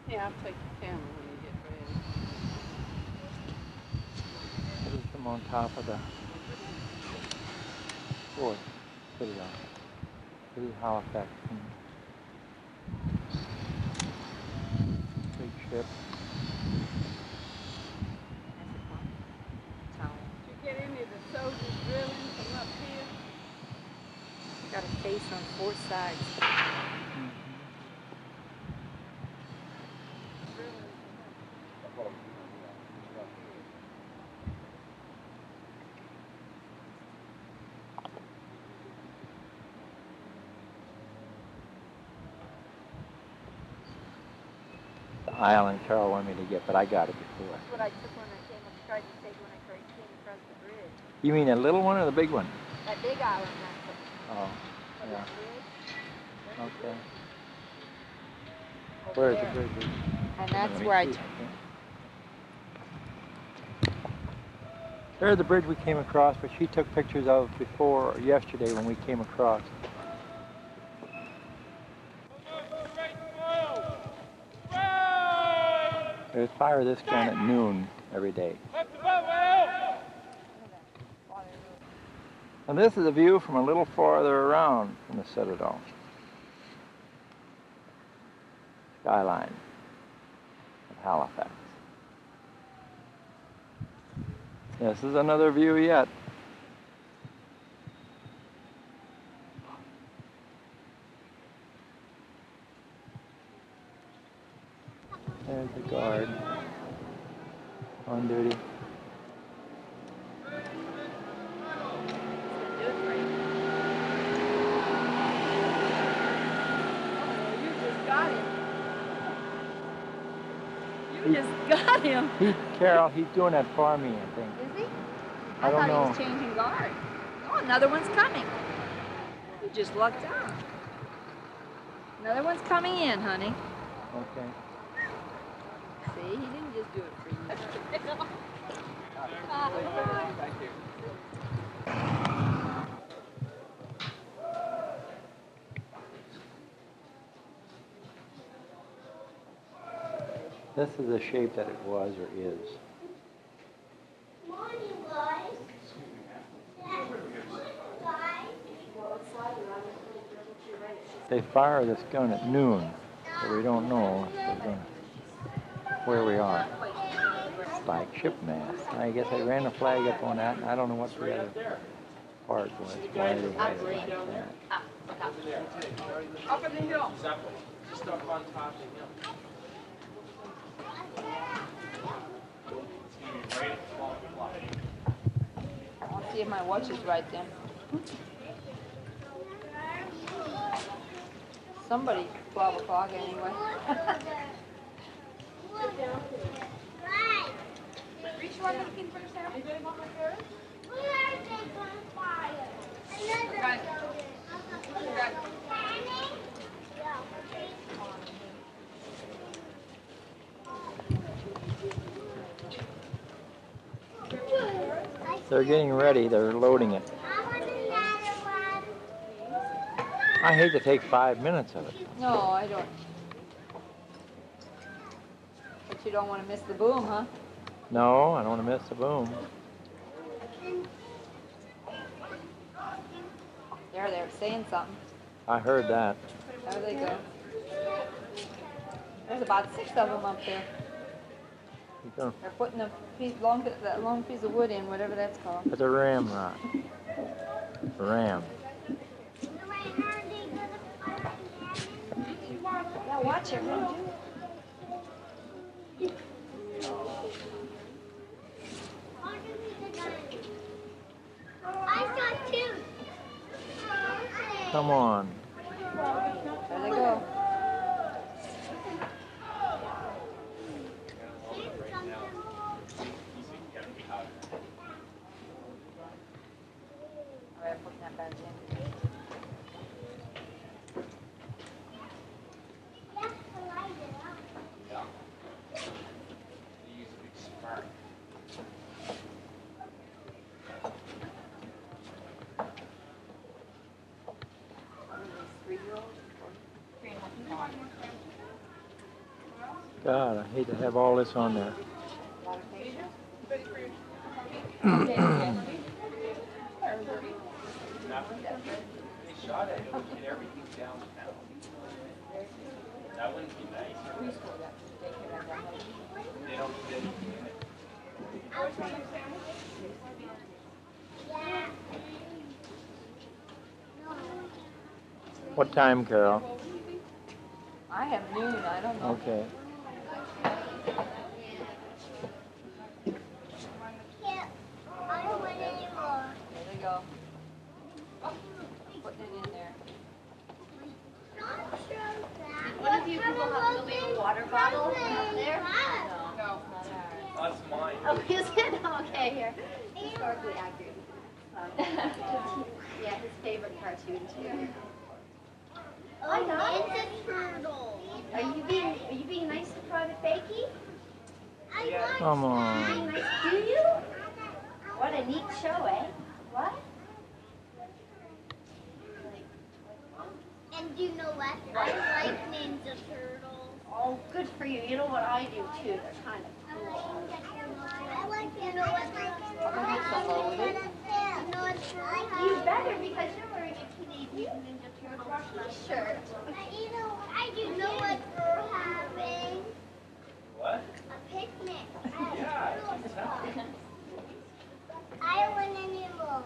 Yeah, I'll take your camera when you get ready. Put them on top of the fort. Put it on. This is Halifax. Big ship. Did you get any of the soldiers drilling from up here? Got a face on 4 sides. The island Carol wanted me to get, but I got it before. That's what I took when I tried to take when I came across the bridge. You mean the little one or the big one? That big island, that's Oh, what yeah. the bridge. Okay. Over Where's there. the bridge? And that's Let me where I see. took. There's the bridge we came across, which she took pictures of before yesterday when we came across. They fire this gun at noon every day. And this is a view from a little farther around from the Citadel. Skyline of Halifax. This is another view yet. There's the guard on duty. You just got him. Carol, he's doing that for me, I think. Is he? I don't thought know. he was changing guard. Oh, another one's coming. You just lucked out. Another one's coming in, honey. Okay. See, he didn't just do it for you. Thank you. This is the shape that it was or is. Morning, guys. They fire this gun at noon, so we don't know if they're gonna, where we are. Flagship mast. I guess they ran a flag up on that. And I don't know what the other part was. Why they had it like that. Up in the hill. Just up on top of the hill. I'll see if my watch is right then. Somebody 12 o'clock anyway. Reach one looking for Sam. Anybody want my carrot? They're getting ready. They're loading it. I hate to take 5 minutes of it. No, I don't. But you don't want to miss the boom, huh? No, I don't want to miss the boom. There, they're saying something. I heard that. There they go. There's about 6 of them up there. They're putting a piece, that long piece of wood in, whatever that's called. It's a ram rock. Ram. Yeah, watch it. I saw two. Come on. There they go. Alright, putting that back in. God, I hate to have all this on there. They shot at it, would get everything down now. That wouldn't be nice. They don't fit in it. What time, Carol? I have noon, I don't know. Okay. I don't want any more. There they go. Putting it in there. One of you people have to leave a water bottle up there? No. That's mine. Oh, is it? Okay, here. Historically accurate. Yeah, his favorite cartoon too. Oh, it's a turtle. Are you being nice to Private Bakey? Come on. Nice. Do you? What a neat show, eh? What? And do you know what? I like Ninja Turtles. Oh, good for you. You know what I do too. They're kind of cool. I like, you know what? You better, because you're wearing a Teenage Mutant Ninja Turtle t-shirt. You know, I do know what we're having. What? A picnic. Yeah, I can tell. I don't want any more.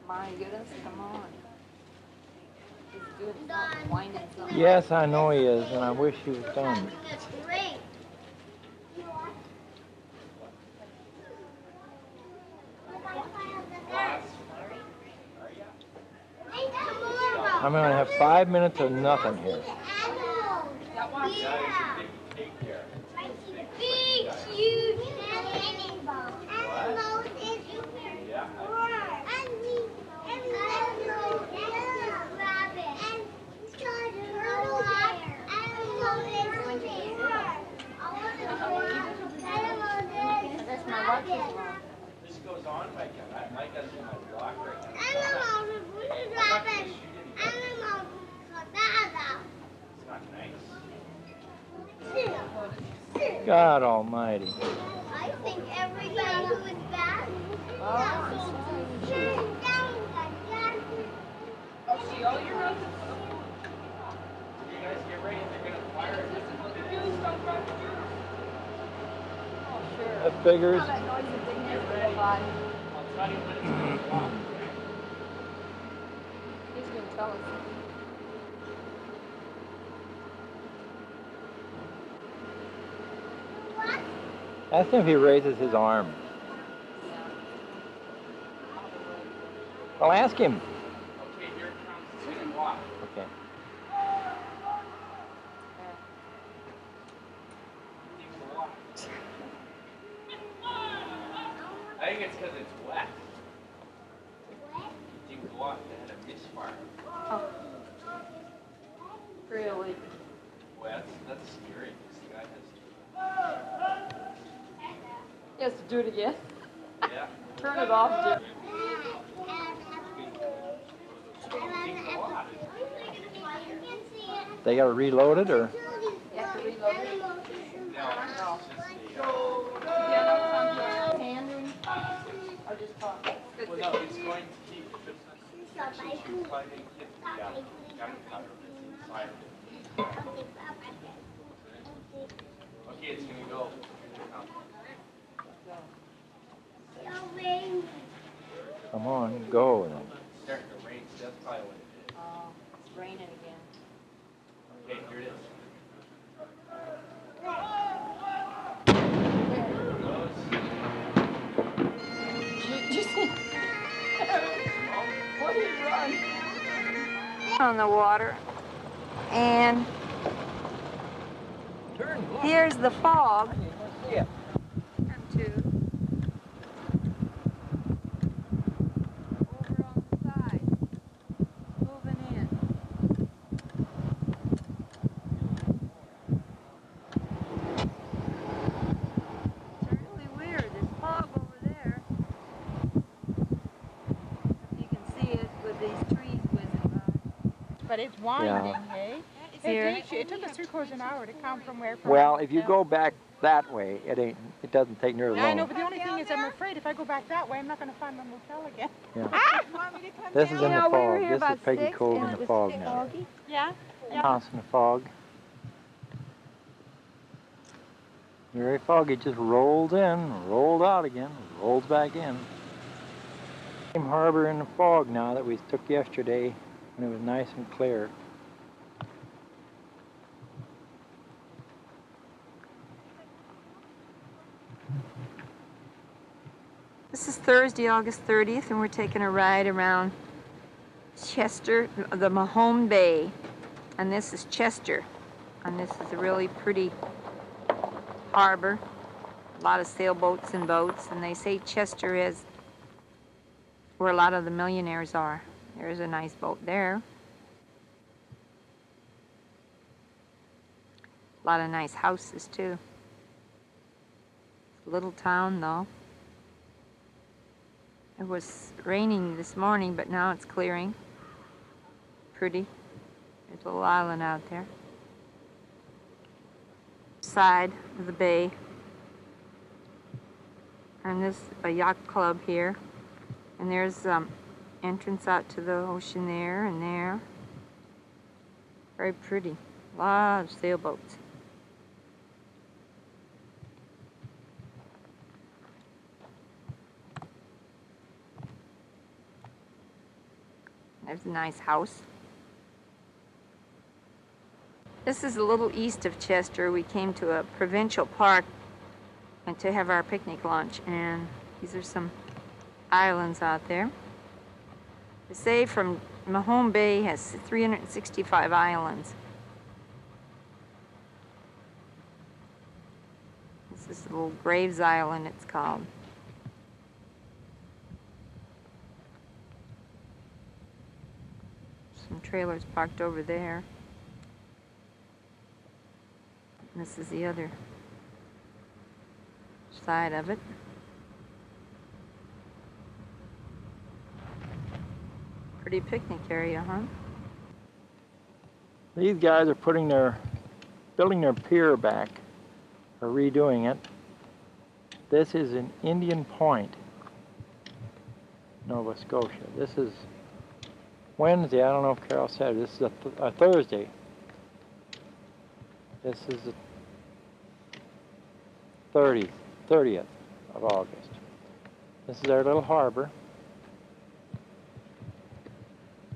My goodness, come on. He's good. He's not winding something. Yes, I know he is, and I wish he was done. That's great. I'm going to have 5 minutes of nothing here. Big, huge animals is rabbit and turtle. This goes on like that. Mike has my block right now. It's not nice. God almighty. I think everybody who is bad turn down like that. Oh, see all your roses? You guys get ready. They're gonna fire it. That figures. That noise is big near the body. I'll tell you when it's gonna walk. He's gonna tell us. Ask him if he raises his arm. Well, ask him. Okay, here it comes. It's gonna walk. Okay. I think it's because it's wet. You can go off the head of misfire. Oh. Really? Well, that's scary. This guy has He has to do it again. to. Yeah. Turn it off, dear. They got to reload it, or? You have to reload it. No, it's just Hand or just talk? well, no, it's going to keep fighting hit the gunpowder that's inside of it. Okay, it's gonna go. Come on, go. It's starting to rain, so that's probably what it is. Oh, it's raining again. Okay, here it is. What did you run? On the water, and here's the fog. Yeah. Come to over on the side, moving in. It's really weird. There's fog over there. You can see it with these trees whizzing by. But it's winding, hey? Here. It took us 3/4 an hour to come from where. Well, if you go back that way, it doesn't take nearly I know, long. but the only thing is I'm afraid if I go back that way, I'm not going to find my motel again. Yeah. Ah! This is in the we were fog. here This is about Peggy 6 Cove and in it the was fog now. foggy. Yeah? House in the fog. Very foggy. Just rolled in, rolled out again, rolled back in. Same harbor in the fog now that we took yesterday when it was nice and clear. This is Thursday, August 30th, and we're taking a ride around Chester, the Mahone Bay. And this is Chester. And this is a really pretty harbor. A lot of sailboats and boats. And they say Chester is where a lot of the millionaires are. There's a nice boat there. A lot of nice houses, too. It's a little town, though. It was raining this morning, but now it's clearing. Pretty. There's a little island out there. Side of the bay. And there's a yacht club here. And there's entrance out to the ocean there and there. Very pretty. A lot of sailboats. There's a nice house. This is a little east of Chester. We came to a provincial park and to have our picnic lunch, and these are some islands out there. They say from Mahone Bay has 365 islands. This is little Graves Island, it's called. Some trailers parked over there. And this is the other side of it. Pretty picnic area, huh? These guys are building their pier back, or redoing it. This is in Indian Point, Nova Scotia. This is Wednesday. I don't know if Carol said it. This is a Thursday. This is the 30th of August. This is our little harbor.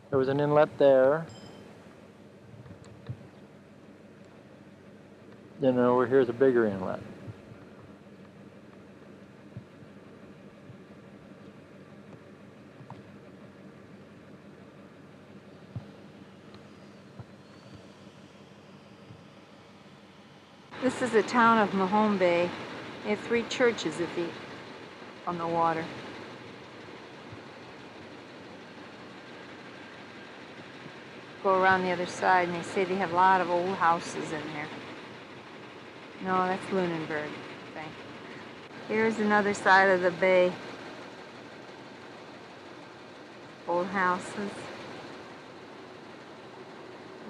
There was an inlet there. Then over here's a bigger inlet. This is the town of Mahone Bay. They have 3 churches on the water. Go around the other side and they say they have a lot of old houses in there. No, that's Lunenburg, I think. Here's another side of the bay. Old houses.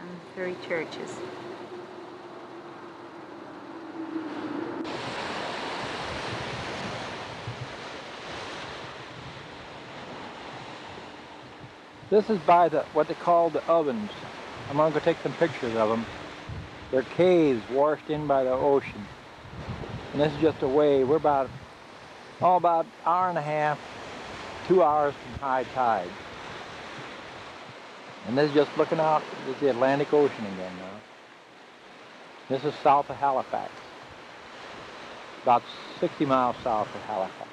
And 3 churches. This is by what they call the ovens. I'm going to go take some pictures of them. They're caves washed in by the ocean. And this is just a way. We're about an hour and a half, 2 hours from high tide. And this is just looking out. This is the Atlantic Ocean again now. This is south of Halifax. About 60 miles south of Halifax.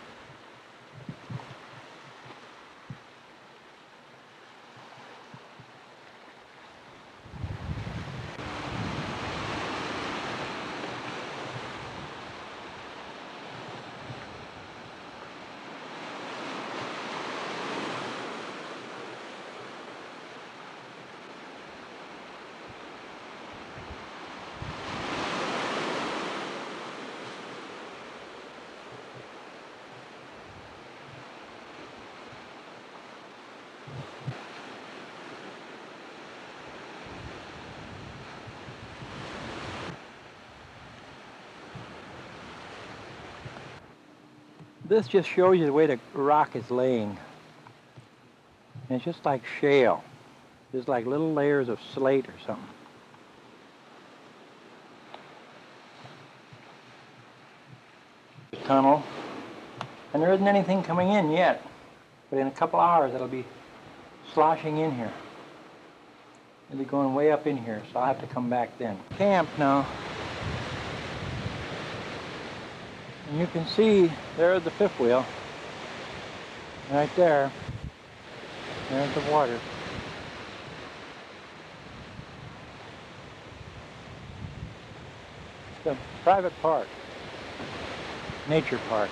This just shows you the way the rock is laying. And it's just like shale. Just like little layers of slate or something. Tunnel. And there isn't anything coming in yet. But in a couple hours it'll be sloshing in here. It'll be going way up in here, so I'll have to come back then. Camp now. And you can see there's the fifth wheel. Right there. There's the water. It's a private park. Nature park.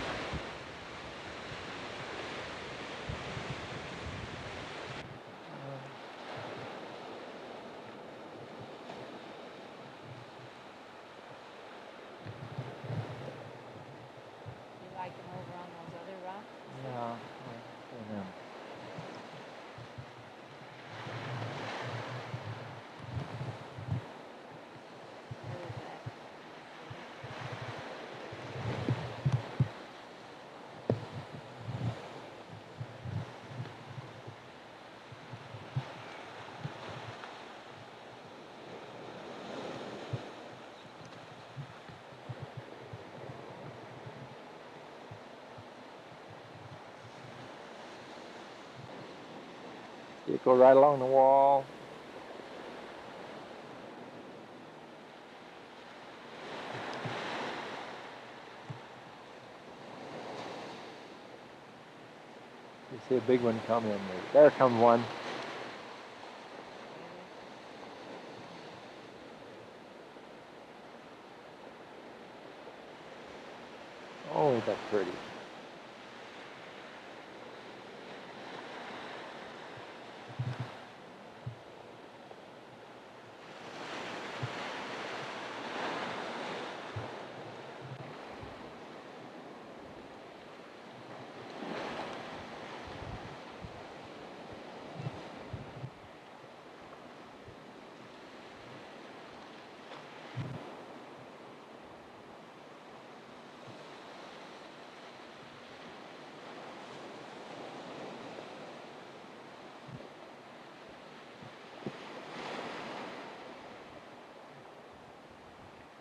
You go right along the wall. You see a big one come in. There comes one. Oh, isn't that pretty?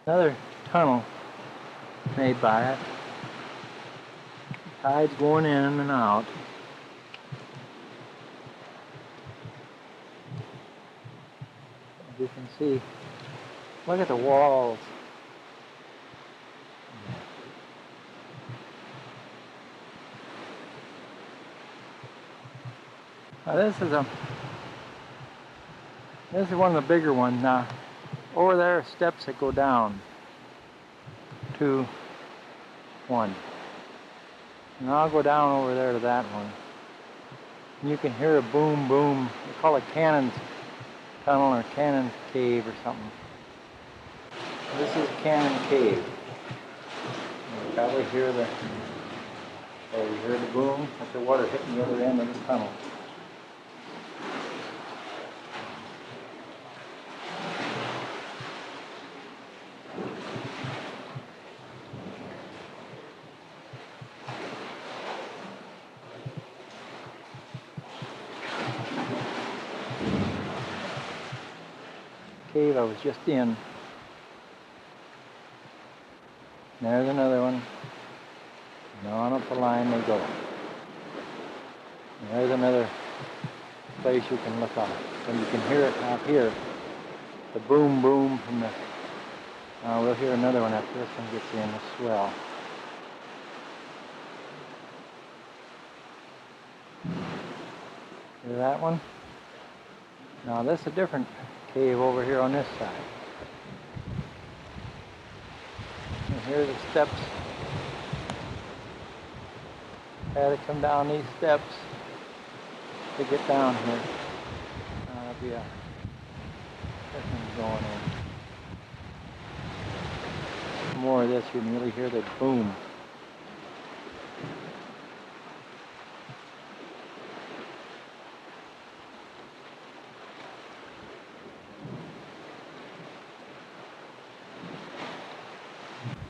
Another tunnel made by it. Tide's going in and out. As you can see, look at the walls. Now this is one of the bigger ones. Now over there are steps that go down. 2, 1. And I'll go down over there to that one. And you can hear a boom boom. They call it Cannon's Tunnel or Cannon's Cave or something. This is Cannon Cave. You probably hear the boom. That's the water hitting the other end of the tunnel. Cave I was just in. There's another one. And on up the line they go. And there's another place you can look up. And you can hear it out here. The boom boom from the... we'll hear another one after this one gets in as well. Hear that one? Now this is a different cave over here on this side. And here are the steps. Had to come down these steps to get down here. There'll be a this one's going in. More of this, you can really hear the boom.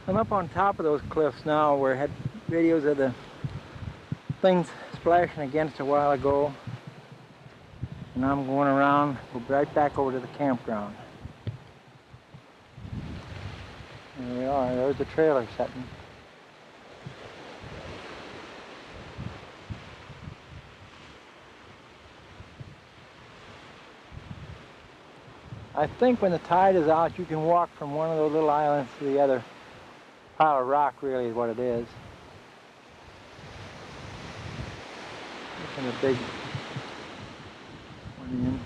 I'm up on top of those cliffs now where I had videos of the things splashing against a while ago. And I'm going around, go right back over to the campground. There we are, there's the trailer setting. I think when the tide is out, you can walk from one of those little islands to the other. Pile of rock really is what it is. And a big one in.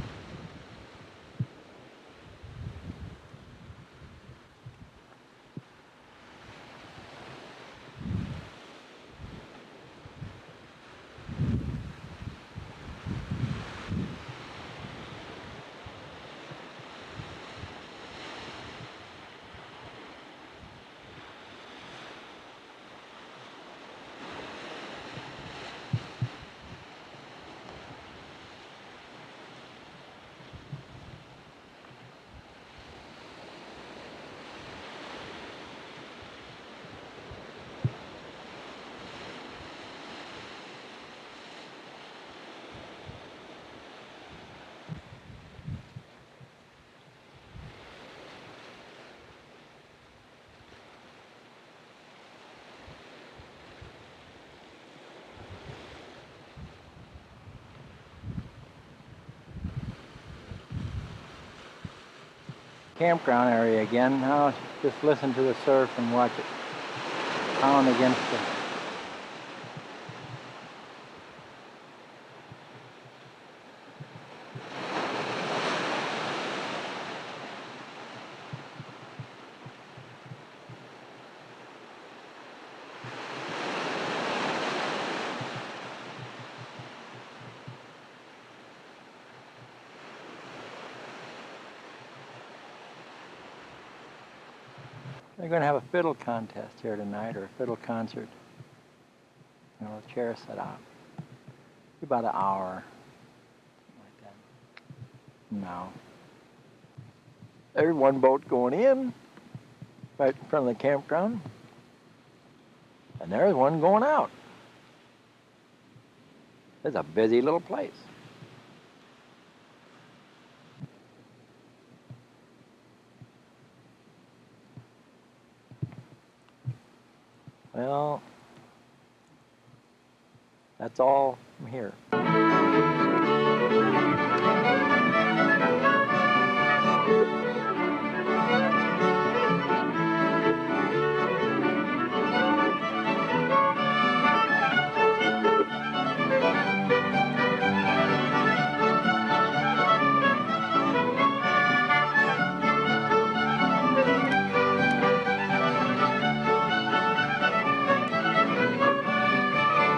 Campground area again. Now just listen to the surf and watch it pound against the... They're going to have a fiddle contest here tonight, or a fiddle concert. You know, the chair set out. About an hour, something like that. Now, there's one boat going in, right in front of the campground, and there's one going out. It's a busy little place. No. That's all from here.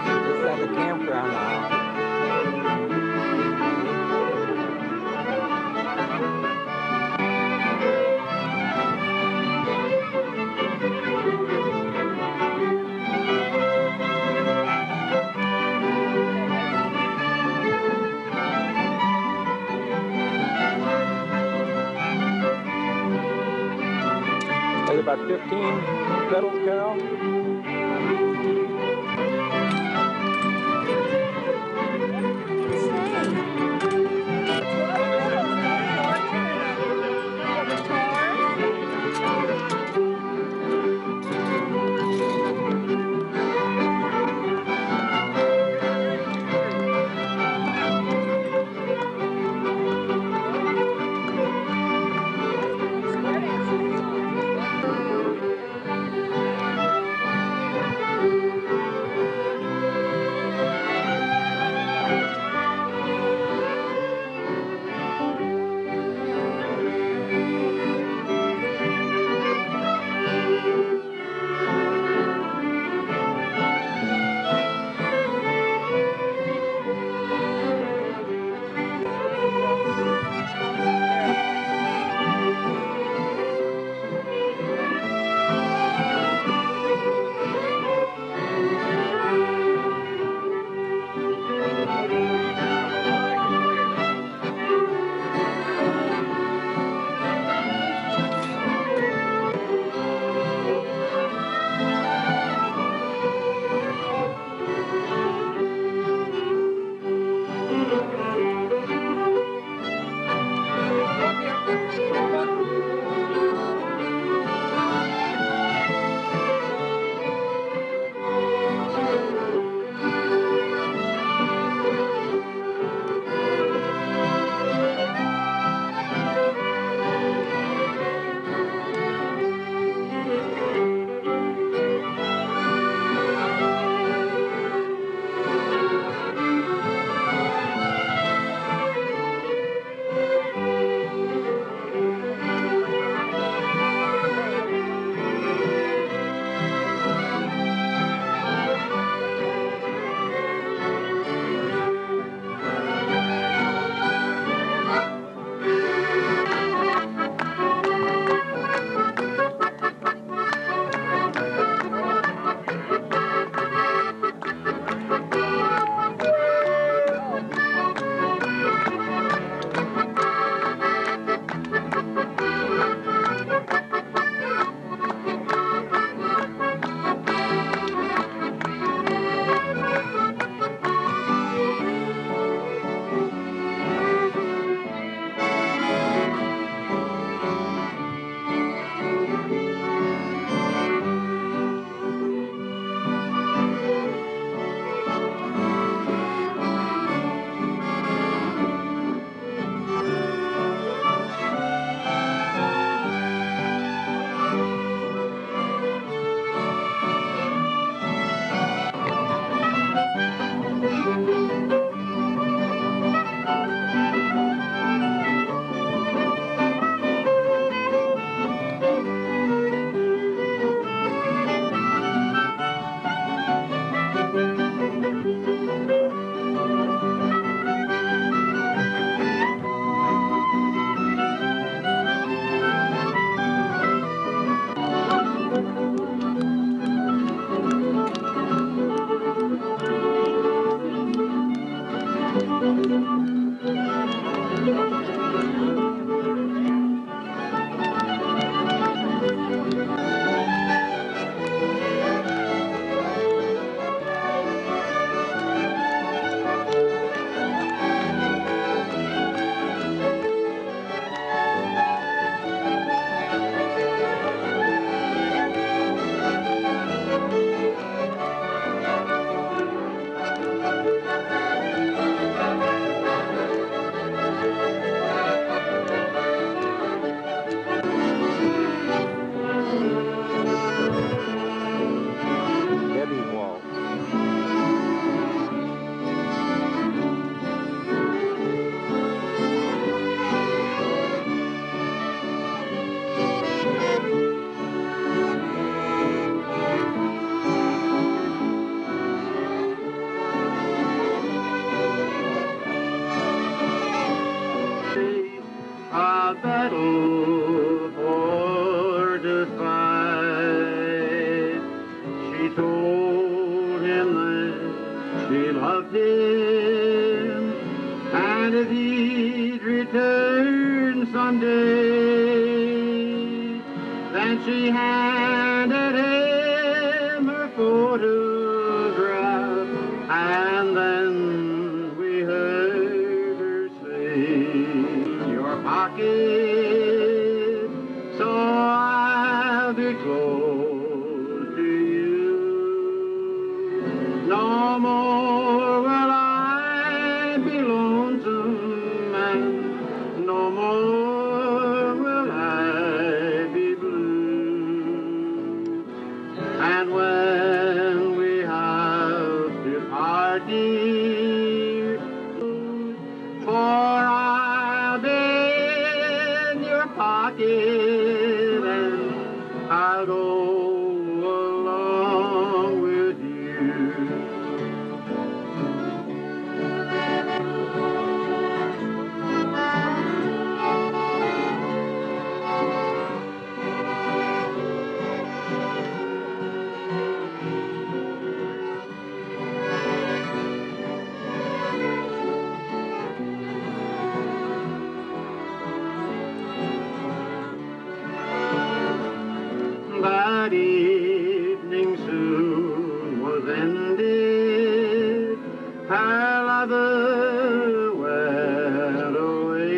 This is at the campground now. There's about 15 pedals, Carol. him that she loved him, and if he'd return someday, then she handed him her photograph, and then we heard her say, your pocket, so I'll be close to you. No more will I be lonesome, and no more will I be blue. And when we have to part, dear, for I'll be in your pocket, and I'll go along with you. That evening soon was ended, her lover went away.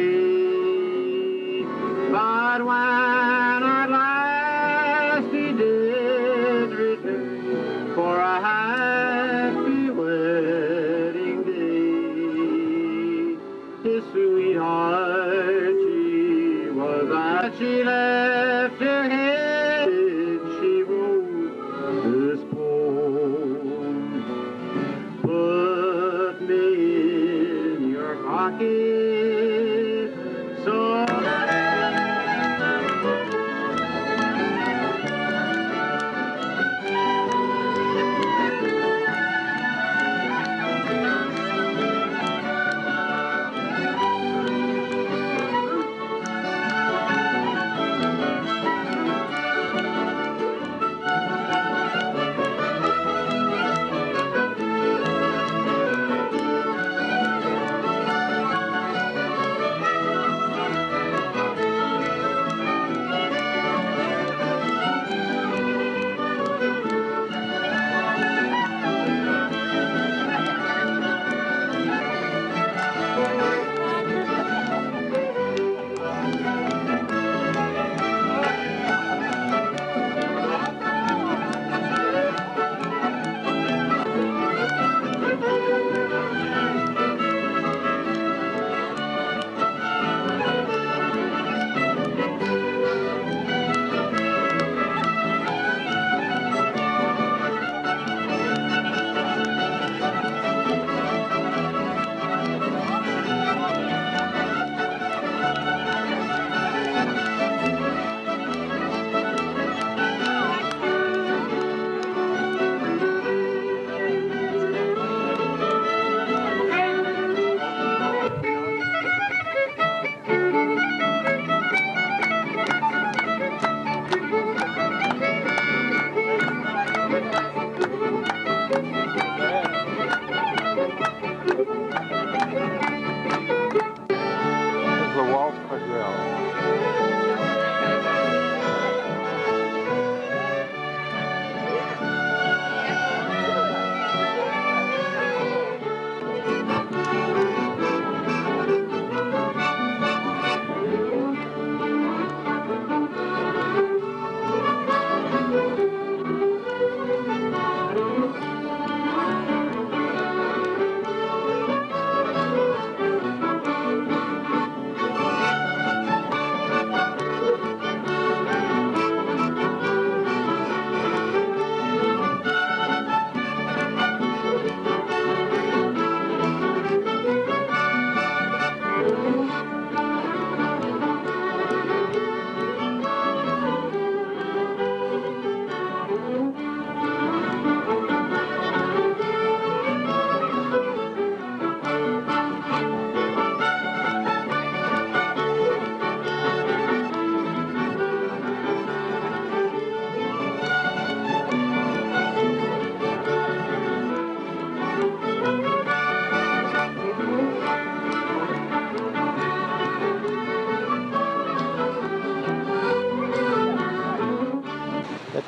But when at last he did return for a happy wedding day, his sweetheart she was that she left her head. She wrote this poem, put me in your pocket, so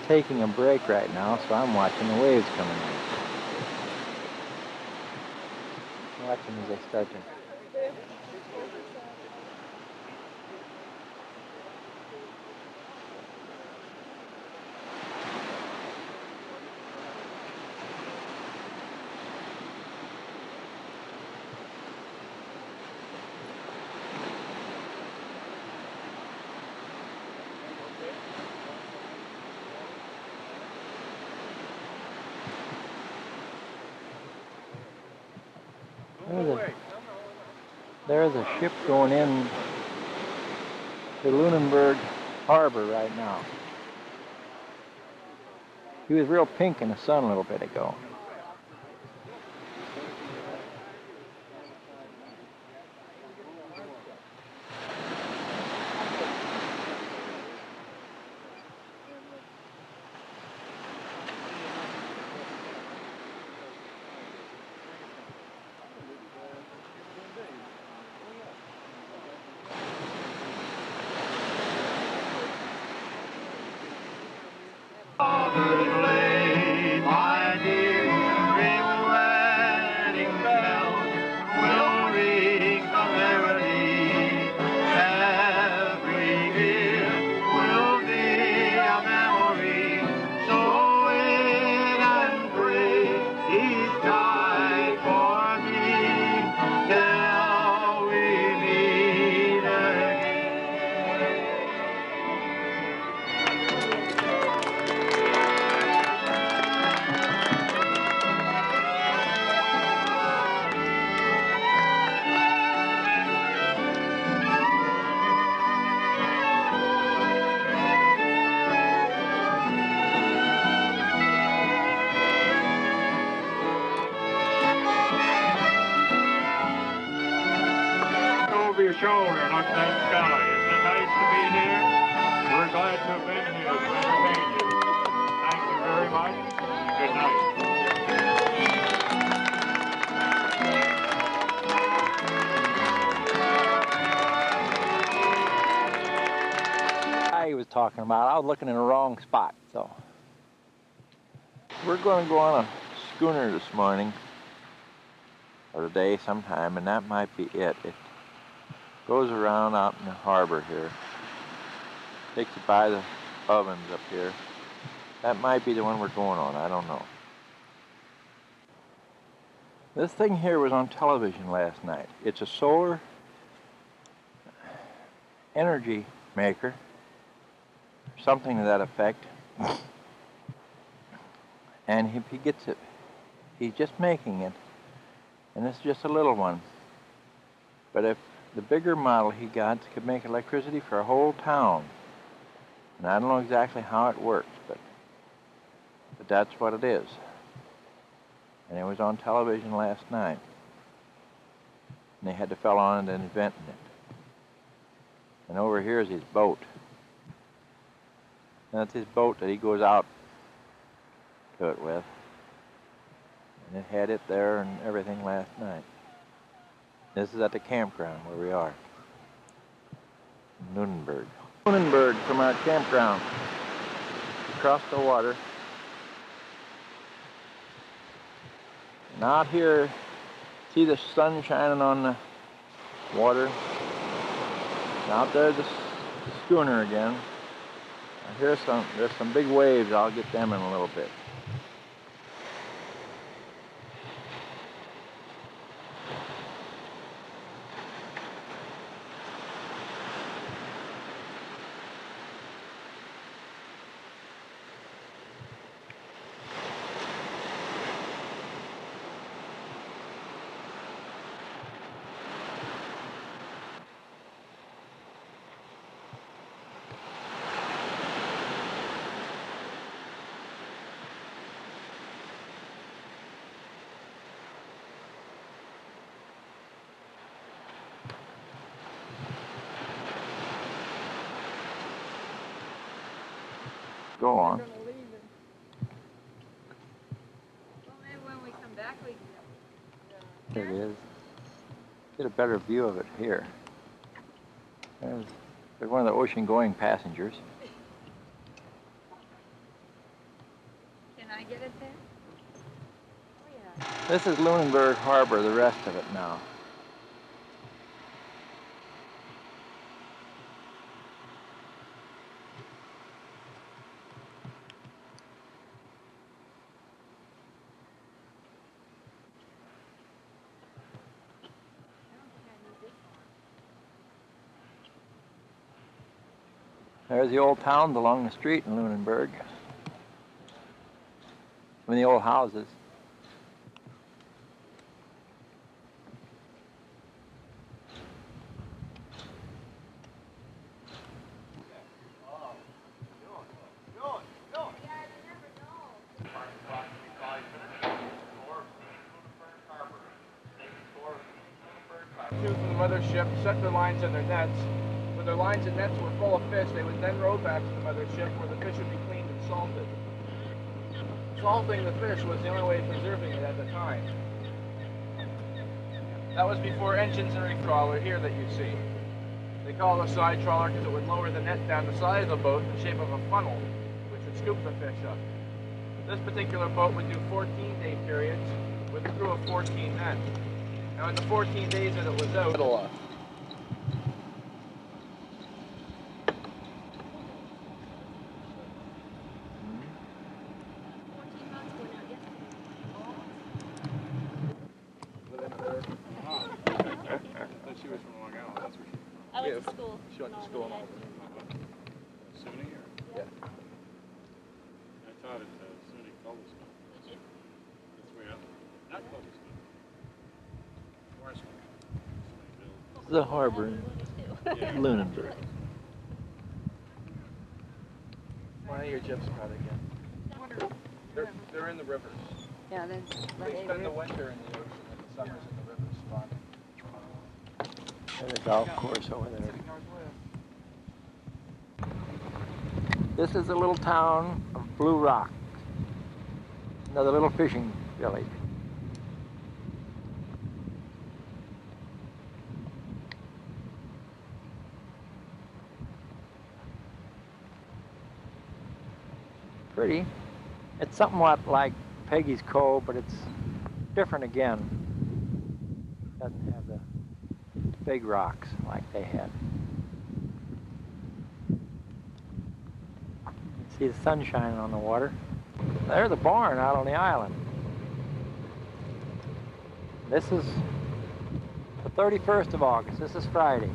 taking a break right now, so I'm watching the waves coming in. Watching as they start to. There's a ship going in to Lunenburg Harbor right now. He was real pink in the sun a little bit ago. Your shoulder and look at that sky. Isn't it nice to be here? We're glad to have been here to entertain you. Thank you very much. Good night. He was talking about. I was looking in the wrong spot, so. We're going to go on a schooner this morning, or today sometime, and that might be it. It goes around out in the harbor here. Takes you by the ovens up here. That might be the one we're going on, I don't know. This thing here was on television last night. It's a solar energy maker, something to that effect. And if he gets it, he's just making it. And this is just a little one. But if the bigger model he got could make electricity for a whole town. And I don't know exactly how it works, but that's what it is. And it was on television last night. And they had the fellow on it inventing it. And over here is his boat. And that's his boat that he goes out to it with. And it had it there and everything last night. This is at the campground where we are, in Lunenburg. Lunenburg from our campground, across the water. And out here, see the sun shining on the water? And out there's the schooner again. There's some big waves. I'll get them in a little bit. Go on. Well, maybe when we come back we can. There it is. Get a better view of it here. There's one of the ocean-going passengers. This is Lunenburg Harbor, the rest of it now. There's the old towns along the street in Lunenburg. I mean, the old houses. From the mothership, set their lines and their nets. When their lines and nets were full of fish, they would then row back to the mothership where the fish would be cleaned and salted. Salting the fish was the only way of preserving it at the time. That was before engines and reef trawler here that you see. They call it a side trawler because it would lower the net down the side of the boat in the shape of a funnel, which would scoop the fish up. This particular boat would do 14-day periods with a crew of 14 men. Now in the 14 days that it was out, She was from Long Island, that's for sure. I went to school. She went to school and all that. SUNY or? Yeah. I taught at SUNY Culbertson. That's way up. Not Culbertson. Brunswick. The harbor in Lunenburg. one of your gyps probably again. They're in the rivers. Yeah, then They spend the winter in the ocean and the summers in the rivers spawning. There's a golf course over there. This is the little town of Blue Rock. Another little fishing village. Pretty. It's somewhat like Peggy's Cove, but it's different again. Doesn't have the big rocks like they had. See the sun shining on the water. There's a barn out on the island. This is the 31st of August. This is Friday.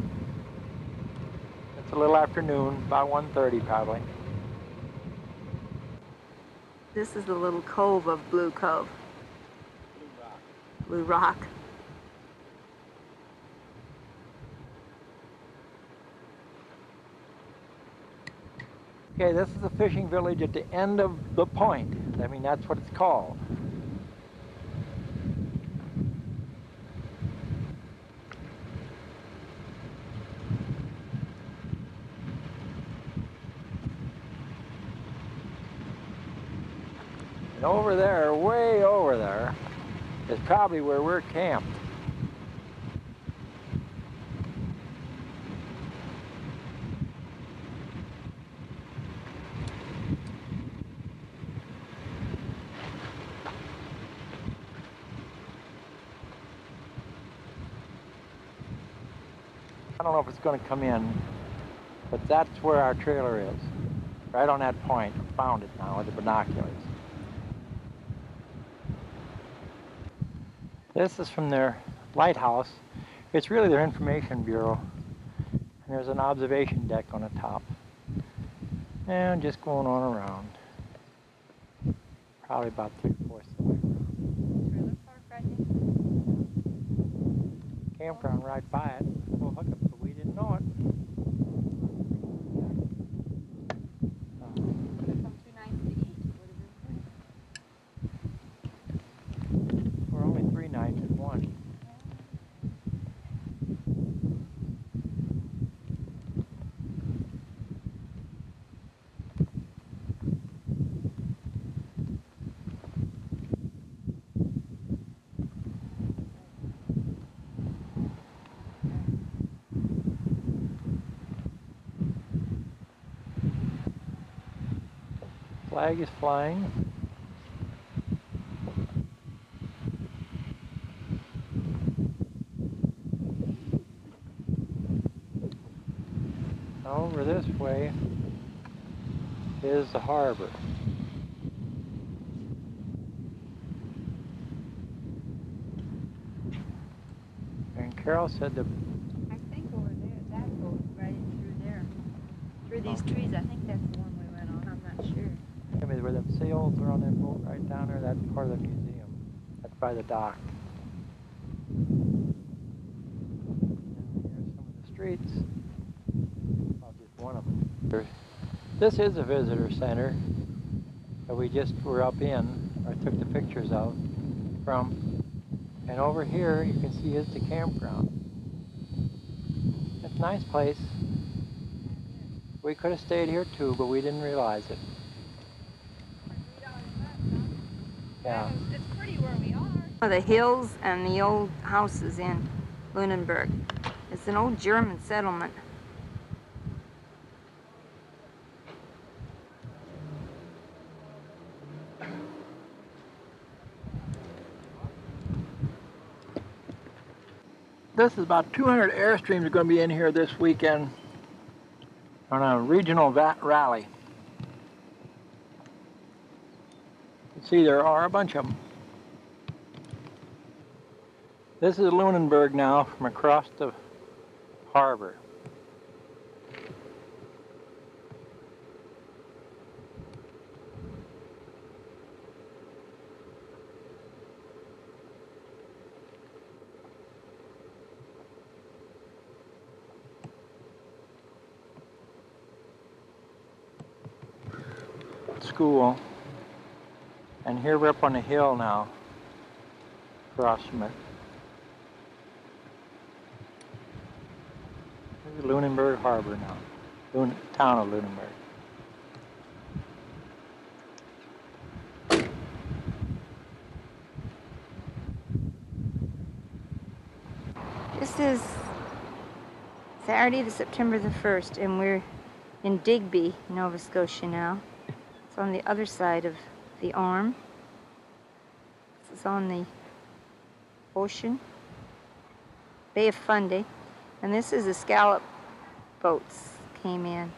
It's a little afternoon, about 1:30 probably. this is the little cove of Blue Cove. Blue Rock. Okay, this is the fishing village at the end of the point. I mean, that's what it's called. And over there, way over there, is probably where we're camped. I don't know if it's going to come in, but that's where our trailer is. Right on that point. I found it now with the binoculars. This is from their lighthouse. It's really their information bureau. And there's an observation deck on the top. And just going on around. Probably about 3/4 of the way around. Trailer park right here. Campground right by it. Full hookup, but we didn't know it. Could have come 2 nights to eat. It would have been good. We're only 3 nights at one. Flag is flying. Over this way is the harbor. And Carol said the... I think over there, that goes right through there. Through these trees, I think that's the one we went on. I'm not sure. I mean, where them sails are on that boat right down there, that's part of the museum. That's by the dock. And here's some of the streets. Well, just one of them. This is a visitor center that we just were up in, or took the pictures of from. And over here, you can see is the campground. It's a nice place. We could have stayed here too, but we didn't realize it. Yeah. It's pretty where we are. The hills and the old houses in Lunenburg. It's an old German settlement. This is about 200 Airstreams are going to be in here this weekend on a regional rally. You see, there are a bunch of them. This is Lunenburg now from across the harbor. School, and here we're up on the hill now across from it. Here's Lunenburg Harbor now, town of Lunenburg. This is Saturday, September the 1st, and we're in Digby, Nova Scotia now. It's on the other side of the arm. This is on the ocean, Bay of Fundy, and this is the scallop boats came in.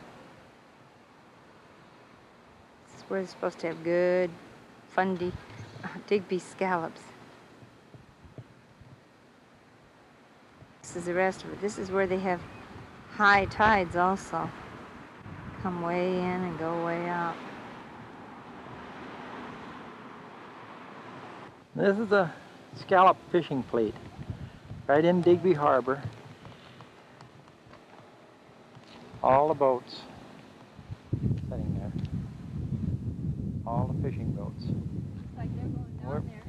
This is where they're supposed to have good Fundy, Digby scallops. This is the rest of it. This is where they have high tides also. Come way in and go way out. This is a scallop fishing fleet right in Digby Harbor. All the boats sitting there. All the fishing boats. Looks like they're going down there.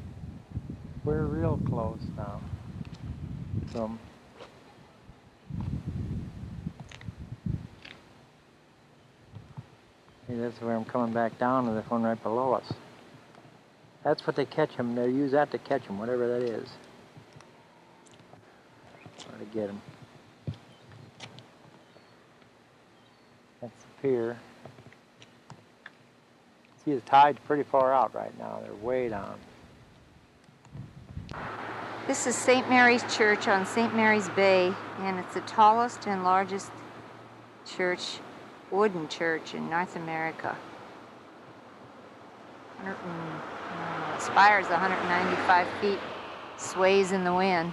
We're real close now. From see, that's where I'm coming back down to this one right below us. That's what they catch them. They use that to catch them, whatever that is. Try to get them. That's the pier. See, the tide's pretty far out right now. They're way down. This is St. Mary's Church on St. Mary's Bay, and it's the tallest and largest church, wooden church in North America. Spire's 195 feet, sways in the wind.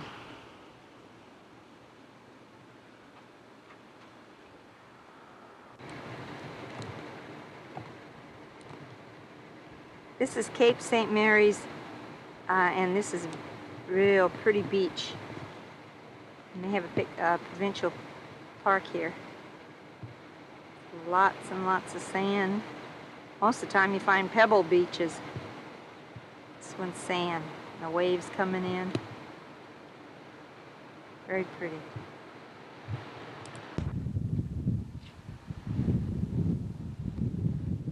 This is Cape St. Mary's, and this is a real pretty beach. And they have a provincial park here. Lots and lots of sand. Most of the time you find pebble beaches. This one's sand. The waves coming in. Very pretty.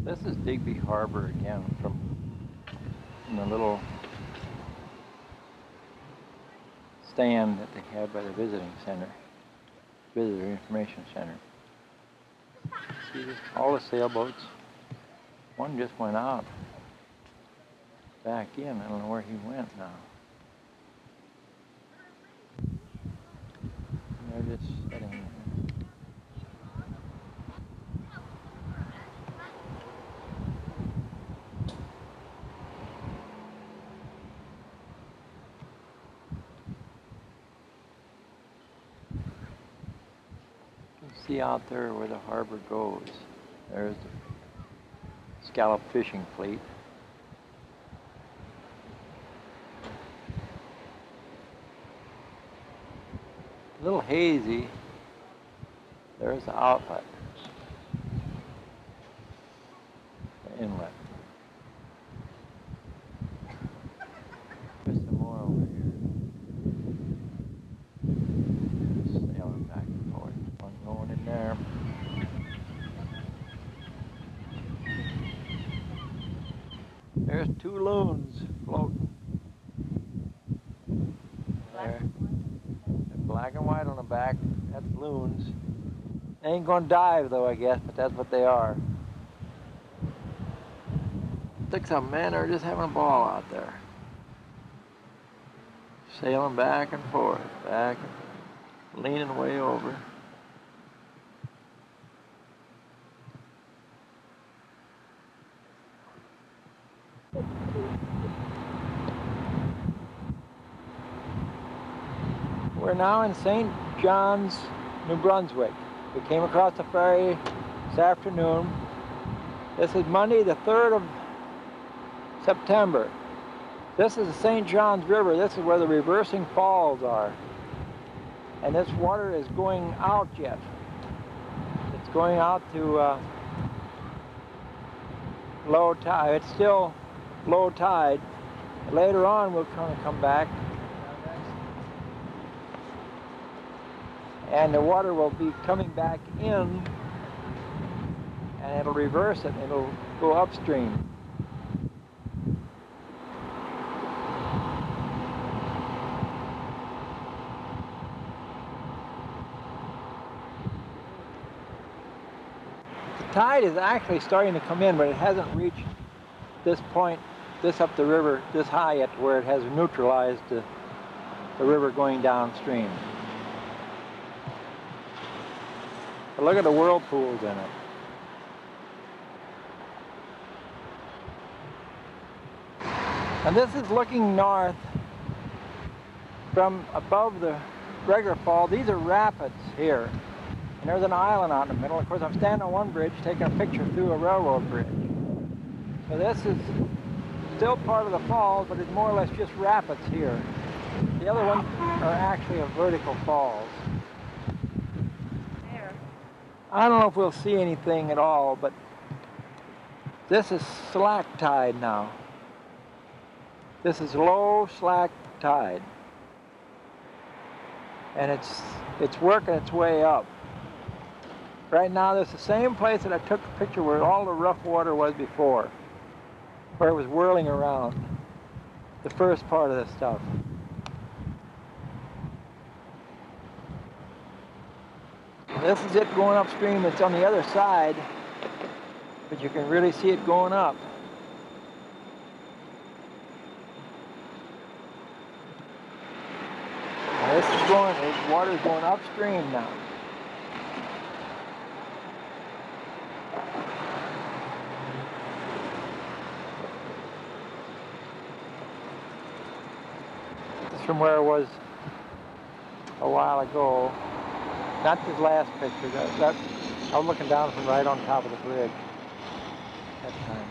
This is Digby Harbor again from the little stand that they have by the visiting center, visitor information center. See all the sailboats. One just went out. Back in. I don't know where he went now. They're just sitting there. see out there where the harbor goes. There's the scallop fishing fleet. A little hazy. There's the outlet, the inlet. There's some more over here. Sailing back and forth. One going in there. There's two loons floating. There. Black and white on the back. That's loons. They ain't gonna dive though, I guess, but that's what they are. Looks like men are just having a ball out there. Sailing back and forth, leaning way over. We're now in St. John's, New Brunswick. We came across the ferry this afternoon. This is Monday, the 3rd of September. This is the St. John's River. This is where the reversing falls are. And this water is going out yet. It's going out to low tide. It's still low tide. Later on, we'll kind of come back. And the water will be coming back in, and it'll reverse it, and it'll go upstream. The tide is actually starting to come in, but it hasn't reached this point, this up the river, this high yet, where it has neutralized the river going downstream. But look at the whirlpools in it. And this is looking north from above the regular fall. These are rapids here. And there's an island out in the middle. Of course, I'm standing on one bridge taking a picture through a railroad bridge. So this is still part of the falls, but it's more or less just rapids here. The other ones are actually a vertical falls. I don't know if we'll see anything at all, but this is slack tide now. This is low slack tide. And it's working its way up. Right now, this is the same place that I took the picture where all the rough water was before, where it was whirling around, the first part of the stuff. This is it going upstream. It's on the other side, but you can really see it going up. Now this is going, the water's going upstream now. This is from where it was a while ago. Not this last picture. I was looking down from right on top of the bridge that time.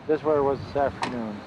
This is where it was this afternoon.